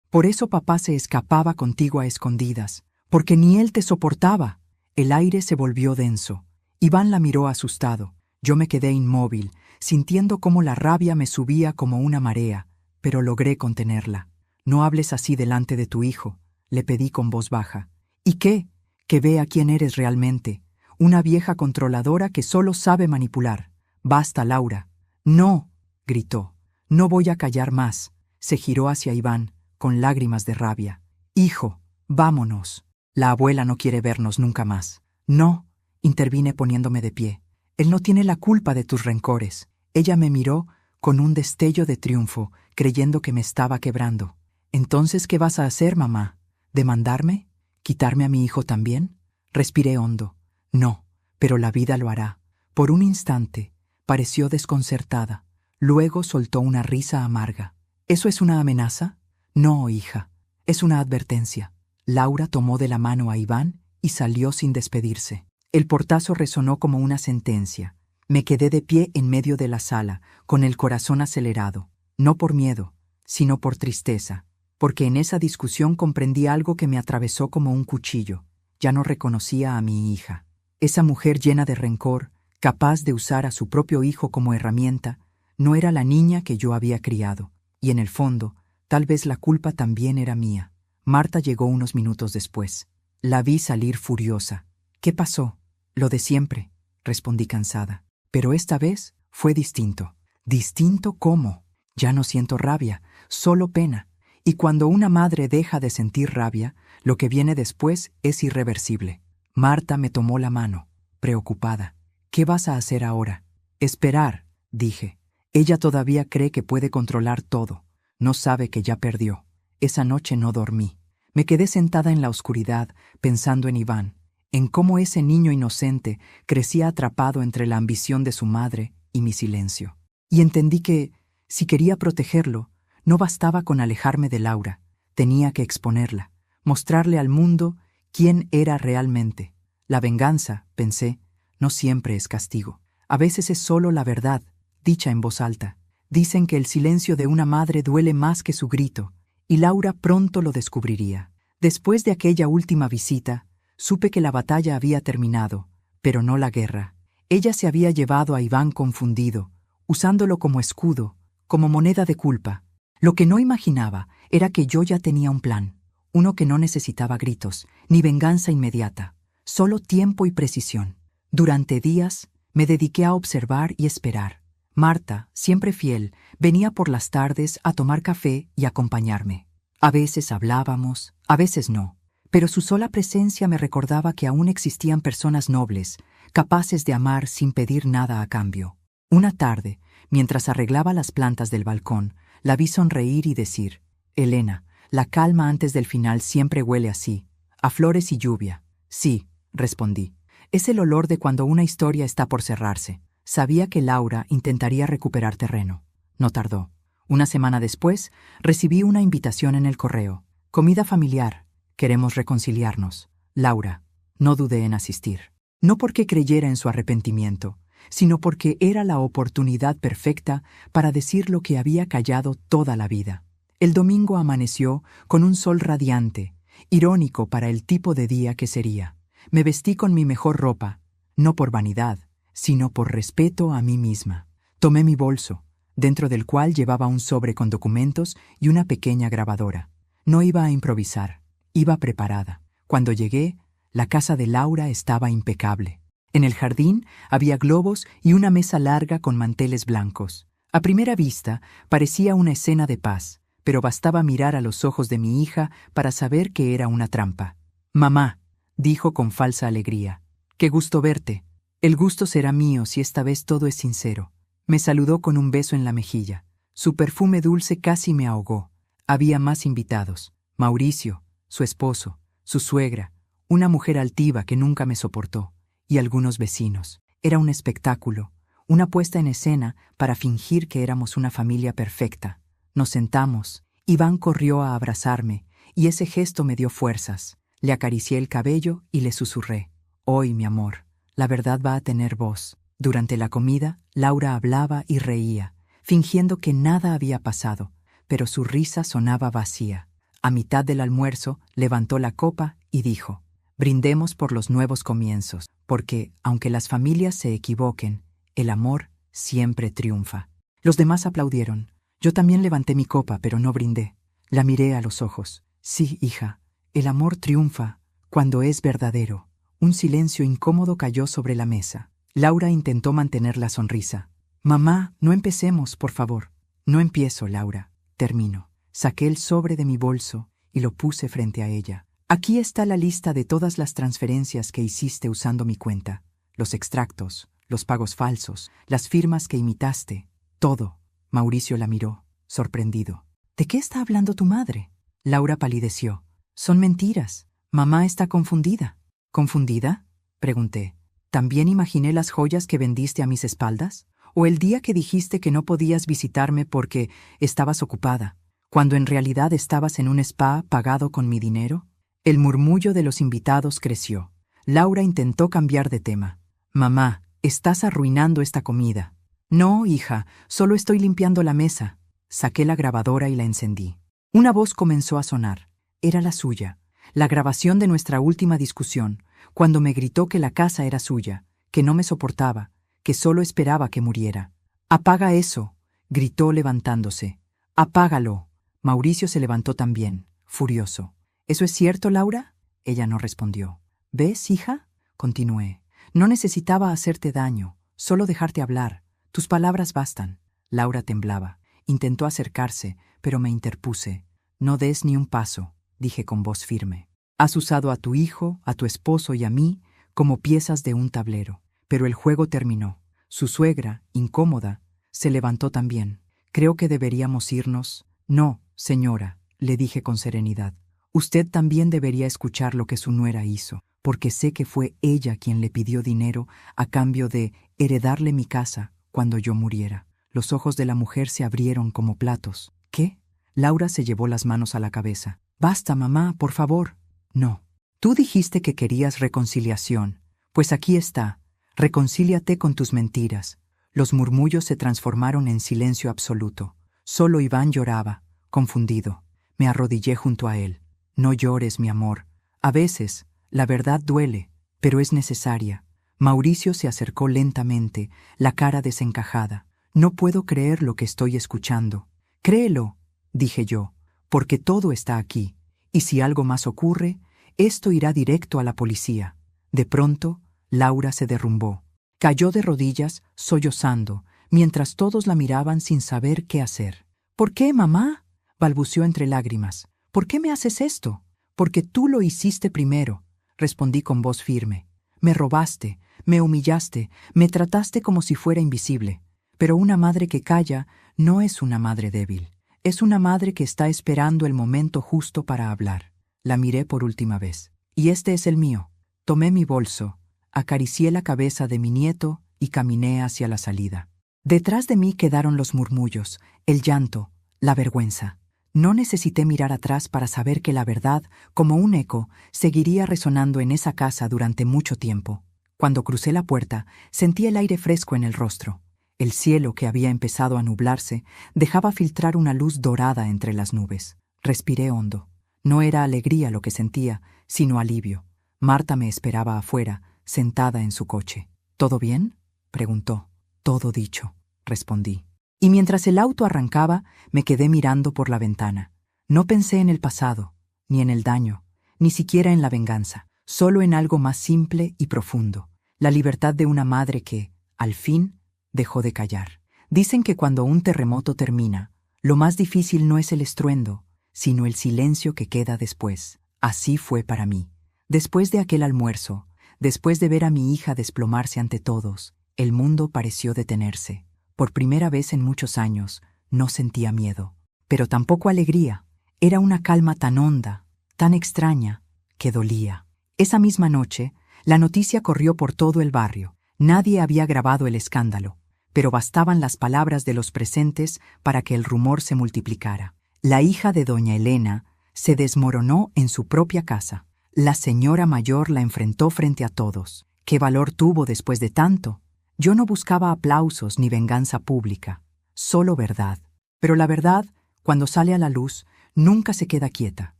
Por eso papá se escapaba contigo a escondidas, porque ni él te soportaba. El aire se volvió denso. Iván la miró asustado. Yo me quedé inmóvil, sintiendo cómo la rabia me subía como una marea, pero logré contenerla. «No hables así delante de tu hijo», le pedí con voz baja. «¿Y qué? Que vea quién eres realmente. Una vieja controladora que solo sabe manipular. Basta, Laura». «No», gritó. «No voy a callar más». Se giró hacia Iván, con lágrimas de rabia. «Hijo, vámonos. La abuela no quiere vernos nunca más». «No», intervine poniéndome de pie. «Él no tiene la culpa de tus rencores». Ella me miró con un destello de triunfo, creyendo que me estaba quebrando. «Entonces, ¿qué vas a hacer, mamá? ¿Demandarme? ¿Quitarme a mi hijo también?» Respiré hondo. «No, pero la vida lo hará». Por un instante, pareció desconcertada. Luego soltó una risa amarga. «¿Eso es una amenaza?» «No, hija, es una advertencia». Laura tomó de la mano a Iván y salió sin despedirse. El portazo resonó como una sentencia. Me quedé de pie en medio de la sala, con el corazón acelerado, no por miedo, sino por tristeza, porque en esa discusión comprendí algo que me atravesó como un cuchillo. Ya no reconocía a mi hija. Esa mujer llena de rencor, capaz de usar a su propio hijo como herramienta, no era la niña que yo había criado, y en el fondo, tal vez la culpa también era mía. Marta llegó unos minutos después. La vi salir furiosa. «¿Qué pasó?» «Lo de siempre», respondí cansada. Pero esta vez fue distinto. ¿Distinto cómo? Ya no siento rabia, solo pena. Y cuando una madre deja de sentir rabia, lo que viene después es irreversible. Marta me tomó la mano, preocupada. «¿Qué vas a hacer ahora?» «Esperar», dije. «Ella todavía cree que puede controlar todo. No sabe que ya perdió». Esa noche no dormí. Me quedé sentada en la oscuridad, pensando en Iván, en cómo ese niño inocente crecía atrapado entre la ambición de su madre y mi silencio. Y entendí que, si quería protegerlo, no bastaba con alejarme de Laura. Tenía que exponerla, mostrarle al mundo quién era realmente. La venganza, pensé, no siempre es castigo. A veces es solo la verdad, dicha en voz alta. Dicen que el silencio de una madre duele más que su grito, y Laura pronto lo descubriría. Después de aquella última visita, supe que la batalla había terminado, pero no la guerra. Ella se había llevado a Iván confundido, usándolo como escudo, como moneda de culpa. Lo que no imaginaba era que yo ya tenía un plan, uno que no necesitaba gritos, ni venganza inmediata, solo tiempo y precisión. Durante días me dediqué a observar y esperar. Marta, siempre fiel, venía por las tardes a tomar café y acompañarme. A veces hablábamos, a veces no, pero su sola presencia me recordaba que aún existían personas nobles, capaces de amar sin pedir nada a cambio. Una tarde, mientras arreglaba las plantas del balcón, la vi sonreír y decir: «Elena, la calma antes del final siempre huele así, a flores y lluvia». «Sí», respondí. «Es el olor de cuando una historia está por cerrarse». Sabía que Laura intentaría recuperar terreno. No tardó. Una semana después, recibí una invitación en el correo. «Comida familiar. Queremos reconciliarnos. Laura». No dudé en asistir. No porque creyera en su arrepentimiento, sino porque era la oportunidad perfecta para decir lo que había callado toda la vida. El domingo amaneció con un sol radiante, irónico para el tipo de día que sería. Me vestí con mi mejor ropa, no por vanidad, sino por respeto a mí misma. Tomé mi bolso, dentro del cual llevaba un sobre con documentos y una pequeña grabadora. No iba a improvisar, iba preparada. Cuando llegué, la casa de Laura estaba impecable. En el jardín había globos y una mesa larga con manteles blancos. A primera vista parecía una escena de paz, pero bastaba mirar a los ojos de mi hija para saber que era una trampa. «Mamá», dijo con falsa alegría, «qué gusto verte». «El gusto será mío si esta vez todo es sincero». Me saludó con un beso en la mejilla. Su perfume dulce casi me ahogó. Había más invitados: Mauricio, su esposo, su suegra, una mujer altiva que nunca me soportó, y algunos vecinos. Era un espectáculo, una puesta en escena para fingir que éramos una familia perfecta. Nos sentamos. Iván corrió a abrazarme, y ese gesto me dio fuerzas. Le acaricié el cabello y le susurré: «Hoy, mi amor, la verdad va a tener voz». Durante la comida, Laura hablaba y reía, fingiendo que nada había pasado, pero su risa sonaba vacía. A mitad del almuerzo, levantó la copa y dijo: Brindemos por los nuevos comienzos, porque, aunque las familias se equivoquen, el amor siempre triunfa. Los demás aplaudieron. Yo también levanté mi copa, pero no brindé. La miré a los ojos. Sí, hija, el amor triunfa cuando es verdadero. Un silencio incómodo cayó sobre la mesa. Laura intentó mantener la sonrisa. Mamá, no empecemos, por favor. No empiezo, Laura. Termino. Saqué el sobre de mi bolso y lo puse frente a ella. Aquí está la lista de todas las transferencias que hiciste usando mi cuenta. Los extractos, los pagos falsos, las firmas que imitaste. Todo. Mauricio la miró, sorprendido. ¿De qué está hablando tu madre? Laura palideció. Son mentiras. Mamá está confundida. ¿Confundida? Pregunté. ¿También imaginé las joyas que vendiste a mis espaldas? ¿O el día que dijiste que no podías visitarme porque estabas ocupada, cuando en realidad estabas en un spa pagado con mi dinero? El murmullo de los invitados creció. Laura intentó cambiar de tema. Mamá, estás arruinando esta comida. No, hija, solo estoy limpiando la mesa. Saqué la grabadora y la encendí. Una voz comenzó a sonar. Era la suya. La grabación de nuestra última discusión, cuando me gritó que la casa era suya, que no me soportaba, que solo esperaba que muriera. «Apaga eso», gritó levantándose. «Apágalo». Mauricio se levantó también, furioso. «¿Eso es cierto, Laura?» Ella no respondió. «¿Ves, hija?», continué. «No necesitaba hacerte daño, solo dejarte hablar. Tus palabras bastan». Laura temblaba. Intentó acercarse, pero me interpuse. «No des ni un paso», dije con voz firme. «Has usado a tu hijo, a tu esposo y a mí como piezas de un tablero». Pero el juego terminó. Su suegra, incómoda, se levantó también. «Creo que deberíamos irnos». «No, señora», le dije con serenidad. «Usted también debería escuchar lo que su nuera hizo, porque sé que fue ella quien le pidió dinero a cambio de heredarle mi casa cuando yo muriera». Los ojos de la mujer se abrieron como platos. «¿Qué?». Laura se llevó las manos a la cabeza. «Basta, mamá, por favor». «No. Tú dijiste que querías reconciliación. Pues aquí está. Reconcíliate con tus mentiras». Los murmullos se transformaron en silencio absoluto. Solo Iván lloraba, confundido. Me arrodillé junto a él. «No llores, mi amor. A veces, la verdad duele, pero es necesaria». Mauricio se acercó lentamente, la cara desencajada. «No puedo creer lo que estoy escuchando». «Créelo», dije yo, «porque todo está aquí. Y si algo más ocurre, esto irá directo a la policía». De pronto, Laura se derrumbó. Cayó de rodillas, sollozando, mientras todos la miraban sin saber qué hacer. «¿Por qué, mamá?», balbuceó entre lágrimas. «¿Por qué me haces esto?». «Porque tú lo hiciste primero», respondí con voz firme. «Me robaste, me humillaste, me trataste como si fuera invisible. Pero una madre que calla no es una madre débil. Es una madre que está esperando el momento justo para hablar». La miré por última vez. «Y este es el mío». Tomé mi bolso, acaricié la cabeza de mi nieto y caminé hacia la salida. Detrás de mí quedaron los murmullos, el llanto, la vergüenza. No necesité mirar atrás para saber que la verdad, como un eco, seguiría resonando en esa casa durante mucho tiempo. Cuando crucé la puerta, sentí el aire fresco en el rostro. El cielo, que había empezado a nublarse, dejaba filtrar una luz dorada entre las nubes. Respiré hondo. No era alegría lo que sentía, sino alivio. Marta me esperaba afuera, sentada en su coche. «¿Todo bien?», preguntó. «Todo dicho», respondí. Y mientras el auto arrancaba, me quedé mirando por la ventana. No pensé en el pasado, ni en el daño, ni siquiera en la venganza, solo en algo más simple y profundo, la libertad de una madre que, al fin, dejó de callar. Dicen que cuando un terremoto termina, lo más difícil no es el estruendo, sino el silencio que queda después. Así fue para mí. Después de aquel almuerzo, después de ver a mi hija desplomarse ante todos, el mundo pareció detenerse. Por primera vez en muchos años, no sentía miedo, pero tampoco alegría. Era una calma tan honda, tan extraña, que dolía. Esa misma noche, la noticia corrió por todo el barrio. Nadie había grabado el escándalo, pero bastaban las palabras de los presentes para que el rumor se multiplicara. La hija de doña Elena se desmoronó en su propia casa. La señora mayor la enfrentó frente a todos. ¿Qué valor tuvo después de tanto? Yo no buscaba aplausos ni venganza pública, solo verdad. Pero la verdad, cuando sale a la luz, nunca se queda quieta.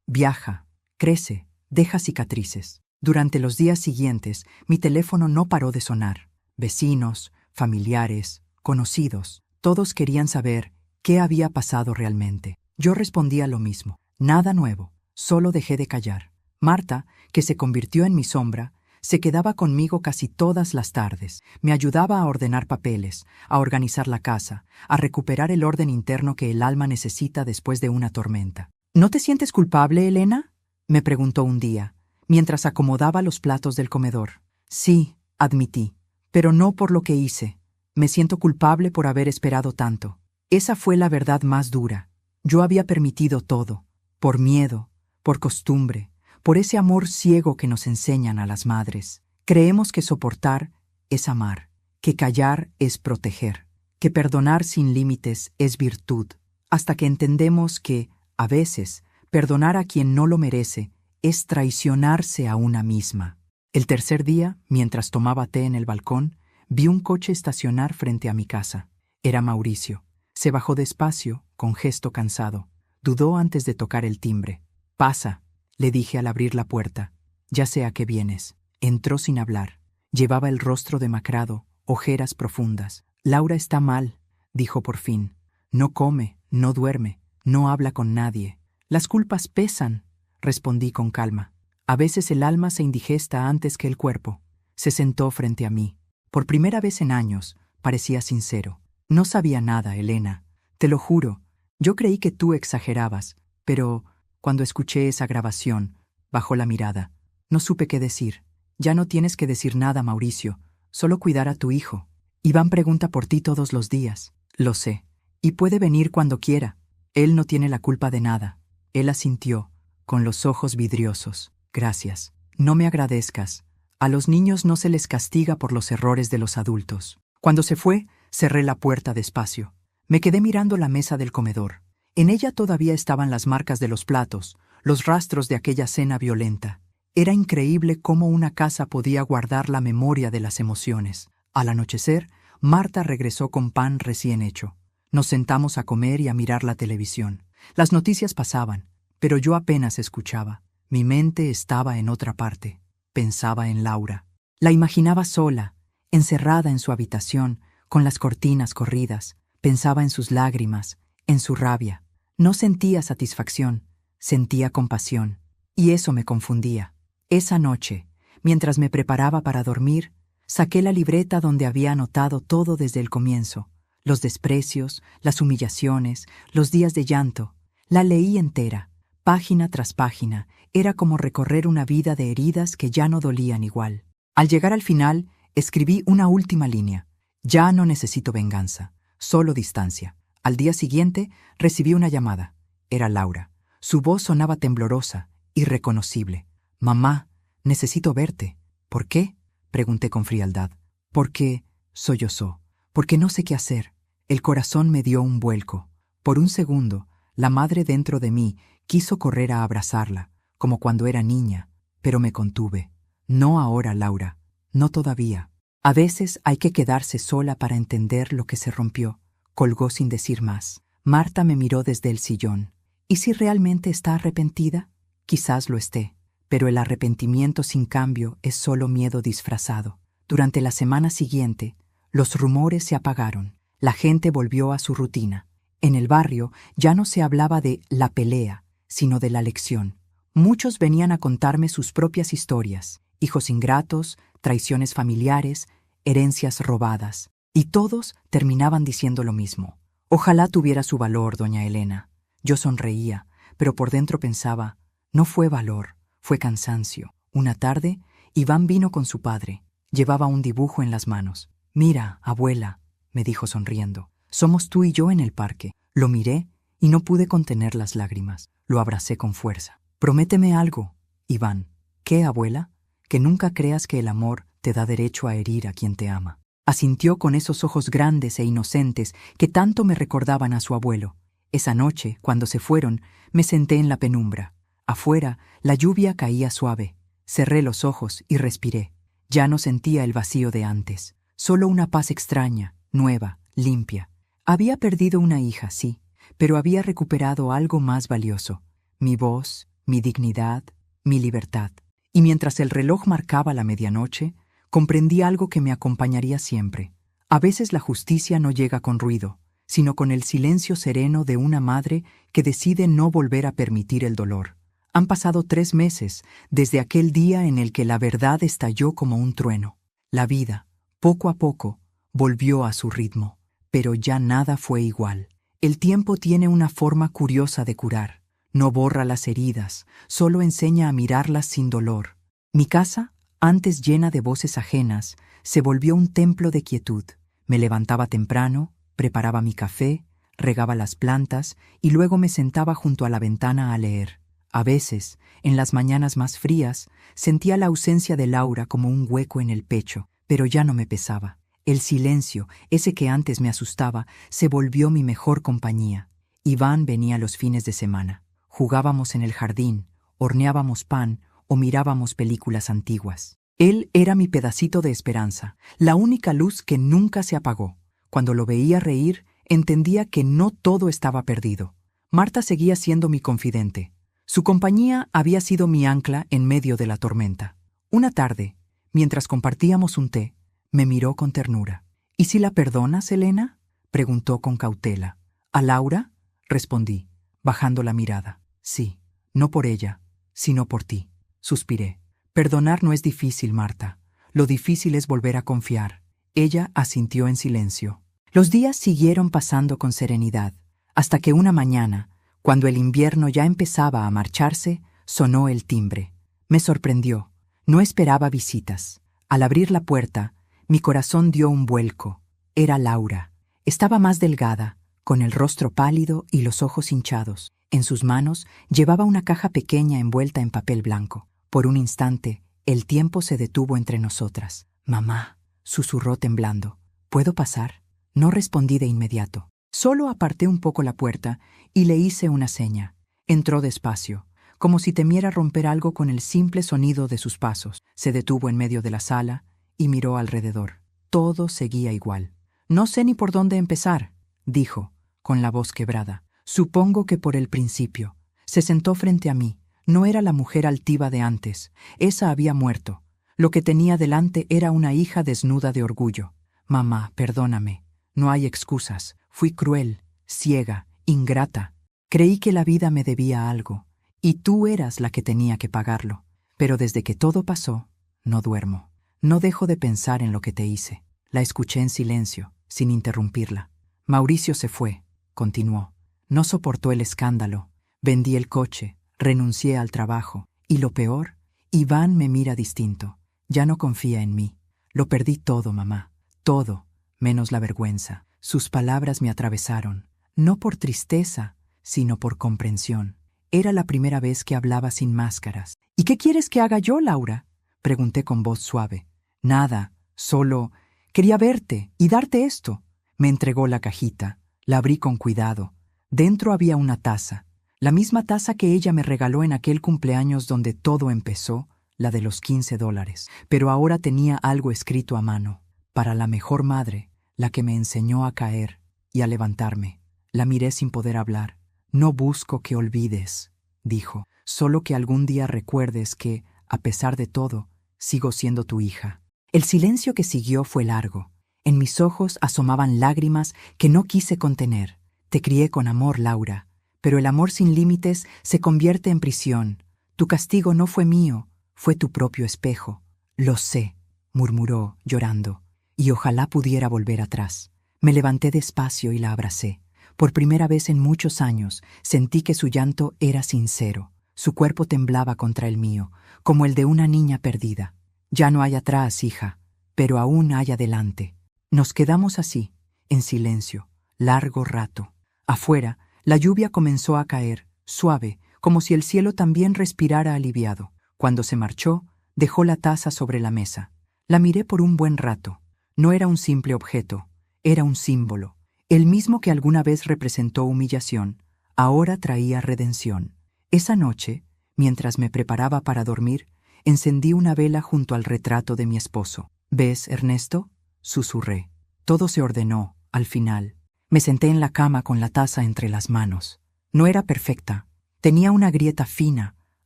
Viaja, crece, deja cicatrices. Durante los días siguientes, mi teléfono no paró de sonar. Vecinos, familiares, conocidos, todos querían saber qué había pasado realmente. Yo respondía lo mismo. Nada nuevo, solo dejé de callar. Marta, que se convirtió en mi sombra, se quedaba conmigo casi todas las tardes. Me ayudaba a ordenar papeles, a organizar la casa, a recuperar el orden interno que el alma necesita después de una tormenta. ¿No te sientes culpable, Elena?, me preguntó un día, mientras acomodaba los platos del comedor. Sí, admití, pero no por lo que hice. Me siento culpable por haber esperado tanto. Esa fue la verdad más dura. Yo había permitido todo, por miedo, por costumbre, por ese amor ciego que nos enseñan a las madres. Creemos que soportar es amar, que callar es proteger, que perdonar sin límites es virtud, hasta que entendemos que, a veces, perdonar a quien no lo merece es traicionarse a una misma. El tercer día, mientras tomaba té en el balcón, vi un coche estacionar frente a mi casa. Era Mauricio. Se bajó despacio, con gesto cansado. Dudó antes de tocar el timbre. «Pasa», le dije al abrir la puerta. «Ya sé a qué vienes». Entró sin hablar. Llevaba el rostro demacrado, ojeras profundas. «Laura está mal», dijo por fin. «No come, no duerme, no habla con nadie». «Las culpas pesan», respondí con calma. «A veces el alma se indigesta antes que el cuerpo». Se sentó frente a mí. Por primera vez en años, parecía sincero. «No sabía nada, Elena. Te lo juro. Yo creí que tú exagerabas, pero cuando escuché esa grabación, bajó la mirada. No supe qué decir. Ya no tienes que decir nada, Mauricio. Solo cuidar a tu hijo. Iván pregunta por ti todos los días». «Lo sé. Y puede venir cuando quiera. Él no tiene la culpa de nada». Él asintió, con los ojos vidriosos. «Gracias. No me agradezcas. A los niños no se les castiga por los errores de los adultos». Cuando se fue, cerré la puerta despacio. Me quedé mirando la mesa del comedor. En ella todavía estaban las marcas de los platos, los rastros de aquella cena violenta. Era increíble cómo una casa podía guardar la memoria de las emociones. Al anochecer, Marta regresó con pan recién hecho. Nos sentamos a comer y a mirar la televisión. Las noticias pasaban, pero yo apenas escuchaba. Mi mente estaba en otra parte. Pensaba en Laura. La imaginaba sola, encerrada en su habitación, con las cortinas corridas. Pensaba en sus lágrimas, en su rabia. No sentía satisfacción, sentía compasión. Y eso me confundía. Esa noche, mientras me preparaba para dormir, saqué la libreta donde había anotado todo desde el comienzo. Los desprecios, las humillaciones, los días de llanto. La leí entera, página tras página. Era como recorrer una vida de heridas que ya no dolían igual. Al llegar al final, escribí una última línea. Ya no necesito venganza, solo distancia. Al día siguiente, recibí una llamada. Era Laura. Su voz sonaba temblorosa, irreconocible. «Mamá, necesito verte». «¿Por qué?», pregunté con frialdad. «Porque», sollozó, «porque no sé qué hacer». El corazón me dio un vuelco. Por un segundo, la madre dentro de mí quiso correr a abrazarla, como cuando era niña, pero me contuve. «No ahora, Laura, no todavía. A veces hay que quedarse sola para entender lo que se rompió». Colgó sin decir más. Marta me miró desde el sillón. ¿Y si realmente está arrepentida? Quizás lo esté, pero el arrepentimiento sin cambio es solo miedo disfrazado. Durante la semana siguiente, los rumores se apagaron. La gente volvió a su rutina. En el barrio ya no se hablaba de la pelea, sino de la lección. Muchos venían a contarme sus propias historias, hijos ingratos, traiciones familiares, herencias robadas. Y todos terminaban diciendo lo mismo. «Ojalá tuviera su valor, doña Elena». Yo sonreía, pero por dentro pensaba, no fue valor, fue cansancio. Una tarde, Iván vino con su padre. Llevaba un dibujo en las manos. «Mira, abuela», me dijo sonriendo, «somos tú y yo en el parque». Lo miré y no pude contener las lágrimas. Lo abracé con fuerza. «Prométeme algo, Iván». «¿Qué, abuela?» «Que nunca creas que el amor te da derecho a herir a quien te ama». Asintió con esos ojos grandes e inocentes que tanto me recordaban a su abuelo. Esa noche, cuando se fueron, me senté en la penumbra. Afuera, la lluvia caía suave. Cerré los ojos y respiré. Ya no sentía el vacío de antes, solo una paz extraña, nueva, limpia. Había perdido una hija, sí, pero había recuperado algo más valioso: mi voz, mi dignidad, mi libertad. Y mientras el reloj marcaba la medianoche, comprendí algo que me acompañaría siempre. A veces la justicia no llega con ruido, sino con el silencio sereno de una madre que decide no volver a permitir el dolor. Han pasado 3 meses desde aquel día en el que la verdad estalló como un trueno. La vida, poco a poco, volvió a su ritmo, pero ya nada fue igual. El tiempo tiene una forma curiosa de curar. No borra las heridas, solo enseña a mirarlas sin dolor. Mi casa, antes llena de voces ajenas, se volvió un templo de quietud. Me levantaba temprano, preparaba mi café, regaba las plantas y luego me sentaba junto a la ventana a leer. A veces, en las mañanas más frías, sentía la ausencia de Laura como un hueco en el pecho, pero ya no me pesaba. El silencio, ese que antes me asustaba, se volvió mi mejor compañía. Iván venía los fines de semana. Jugábamos en el jardín, horneábamos pan o mirábamos películas antiguas. Él era mi pedacito de esperanza, la única luz que nunca se apagó. Cuando lo veía reír, entendía que no todo estaba perdido. Marta seguía siendo mi confidente. Su compañía había sido mi ancla en medio de la tormenta. Una tarde, mientras compartíamos un té, me miró con ternura. «¿Y si la perdonas, Elena?», preguntó con cautela. «¿A Laura?», respondí, bajando la mirada. «Sí, no por ella, sino por ti», suspiré. «Perdonar no es difícil, Marta. Lo difícil es volver a confiar». Ella asintió en silencio. Los días siguieron pasando con serenidad, hasta que una mañana, cuando el invierno ya empezaba a marcharse, sonó el timbre. Me sorprendió. No esperaba visitas. Al abrir la puerta, mi corazón dio un vuelco. Era Laura. Estaba más delgada, con el rostro pálido y los ojos hinchados. En sus manos llevaba una caja pequeña envuelta en papel blanco. Por un instante, el tiempo se detuvo entre nosotras. «Mamá», susurró temblando. «¿Puedo pasar?». No respondí de inmediato. Solo aparté un poco la puerta y le hice una seña. Entró despacio, como si temiera romper algo con el simple sonido de sus pasos. Se detuvo en medio de la sala y miró alrededor. Todo seguía igual. «No sé ni por dónde empezar», dijo, con la voz quebrada. «Supongo que por el principio». Se sentó frente a mí. No era la mujer altiva de antes. Esa había muerto. Lo que tenía delante era una hija desnuda de orgullo. «Mamá, perdóname. No hay excusas. Fui cruel, ciega, ingrata. Creí que la vida me debía algo, y tú eras la que tenía que pagarlo. Pero desde que todo pasó, no duermo. No dejo de pensar en lo que te hice». La escuché en silencio, sin interrumpirla. «Mauricio se fue», continuó. «No soportó el escándalo. Vendí el coche, renuncié al trabajo. Y lo peor, Iván me mira distinto. Ya no confía en mí. Lo perdí todo, mamá. Todo, menos la vergüenza». Sus palabras me atravesaron, no por tristeza, sino por comprensión. Era la primera vez que hablaba sin máscaras. «¿Y qué quieres que haga yo, Laura?», pregunté con voz suave. «Nada, solo quería verte y darte esto». Me entregó la cajita, la abrí con cuidado. Dentro había una taza, la misma taza que ella me regaló en aquel cumpleaños donde todo empezó, la de los $15. Pero ahora tenía algo escrito a mano: «Para la mejor madre, la que me enseñó a caer y a levantarme». La miré sin poder hablar. «No busco que olvides», dijo, «solo que algún día recuerdes que, a pesar de todo, sigo siendo tu hija». El silencio que siguió fue largo. En mis ojos asomaban lágrimas que no quise contener. «Te crié con amor, Laura, pero el amor sin límites se convierte en prisión. Tu castigo no fue mío, fue tu propio espejo». «Lo sé», murmuró, llorando, «y ojalá pudiera volver atrás». Me levanté despacio y la abracé. Por primera vez en muchos años sentí que su llanto era sincero. Su cuerpo temblaba contra el mío, como el de una niña perdida. «Ya no hay atrás, hija, pero aún hay adelante». Nos quedamos así, en silencio, largo rato. Afuera, la lluvia comenzó a caer, suave, como si el cielo también respirara aliviado. Cuando se marchó, dejó la taza sobre la mesa. La miré por un buen rato. No era un simple objeto, era un símbolo. El mismo que alguna vez representó humillación, ahora traía redención. Esa noche, mientras me preparaba para dormir, encendí una vela junto al retrato de mi esposo. «¿Ves, Ernesto?», susurré. Todo se ordenó, al final. Me senté en la cama con la taza entre las manos. No era perfecta. Tenía una grieta fina,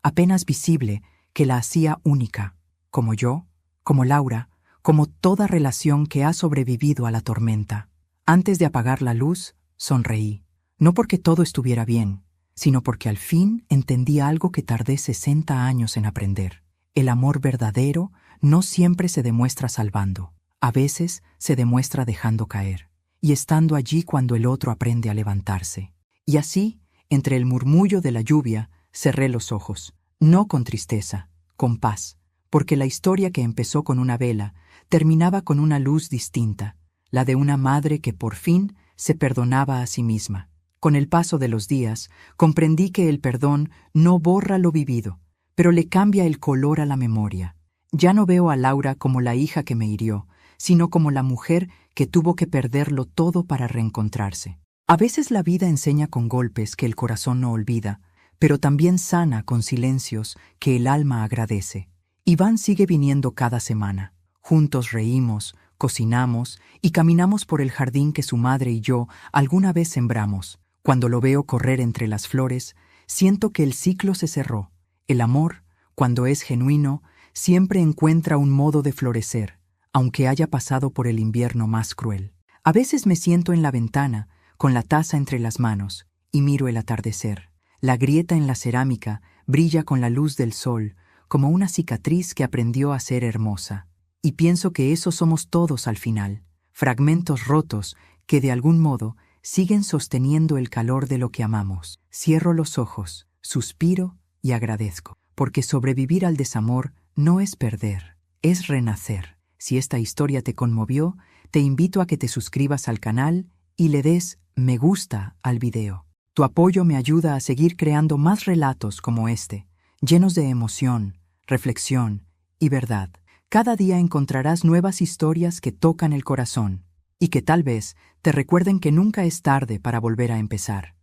apenas visible, que la hacía única, como yo, como Laura, como toda relación que ha sobrevivido a la tormenta. Antes de apagar la luz, sonreí, no porque todo estuviera bien, sino porque al fin entendí algo que tardé 60 años en aprender. El amor verdadero no siempre se demuestra salvando, a veces se demuestra dejando caer, y estando allí cuando el otro aprende a levantarse. Y así, entre el murmullo de la lluvia, cerré los ojos, no con tristeza, con paz, porque la historia que empezó con una vela terminaba con una luz distinta, la de una madre que por fin se perdonaba a sí misma. Con el paso de los días, comprendí que el perdón no borra lo vivido, pero le cambia el color a la memoria. Ya no veo a Laura como la hija que me hirió, sino como la mujer que tuvo que perderlo todo para reencontrarse. A veces la vida enseña con golpes que el corazón no olvida, pero también sana con silencios que el alma agradece. Iván sigue viniendo cada semana. Juntos reímos, cocinamos y caminamos por el jardín que su madre y yo alguna vez sembramos. Cuando lo veo correr entre las flores, siento que el ciclo se cerró. El amor, cuando es genuino, siempre encuentra un modo de florecer, aunque haya pasado por el invierno más cruel. A veces me siento en la ventana, con la taza entre las manos, y miro el atardecer. La grieta en la cerámica brilla con la luz del sol, como una cicatriz que aprendió a ser hermosa. Y pienso que eso somos todos al final, fragmentos rotos que de algún modo siguen sosteniendo el calor de lo que amamos. Cierro los ojos, suspiro y agradezco, porque sobrevivir al desamor no es perder, es renacer. Si esta historia te conmovió, te invito a que te suscribas al canal y le des me gusta al video. Tu apoyo me ayuda a seguir creando más relatos como este, llenos de emoción, reflexión y verdad. Cada día encontrarás nuevas historias que tocan el corazón y que tal vez te recuerden que nunca es tarde para volver a empezar.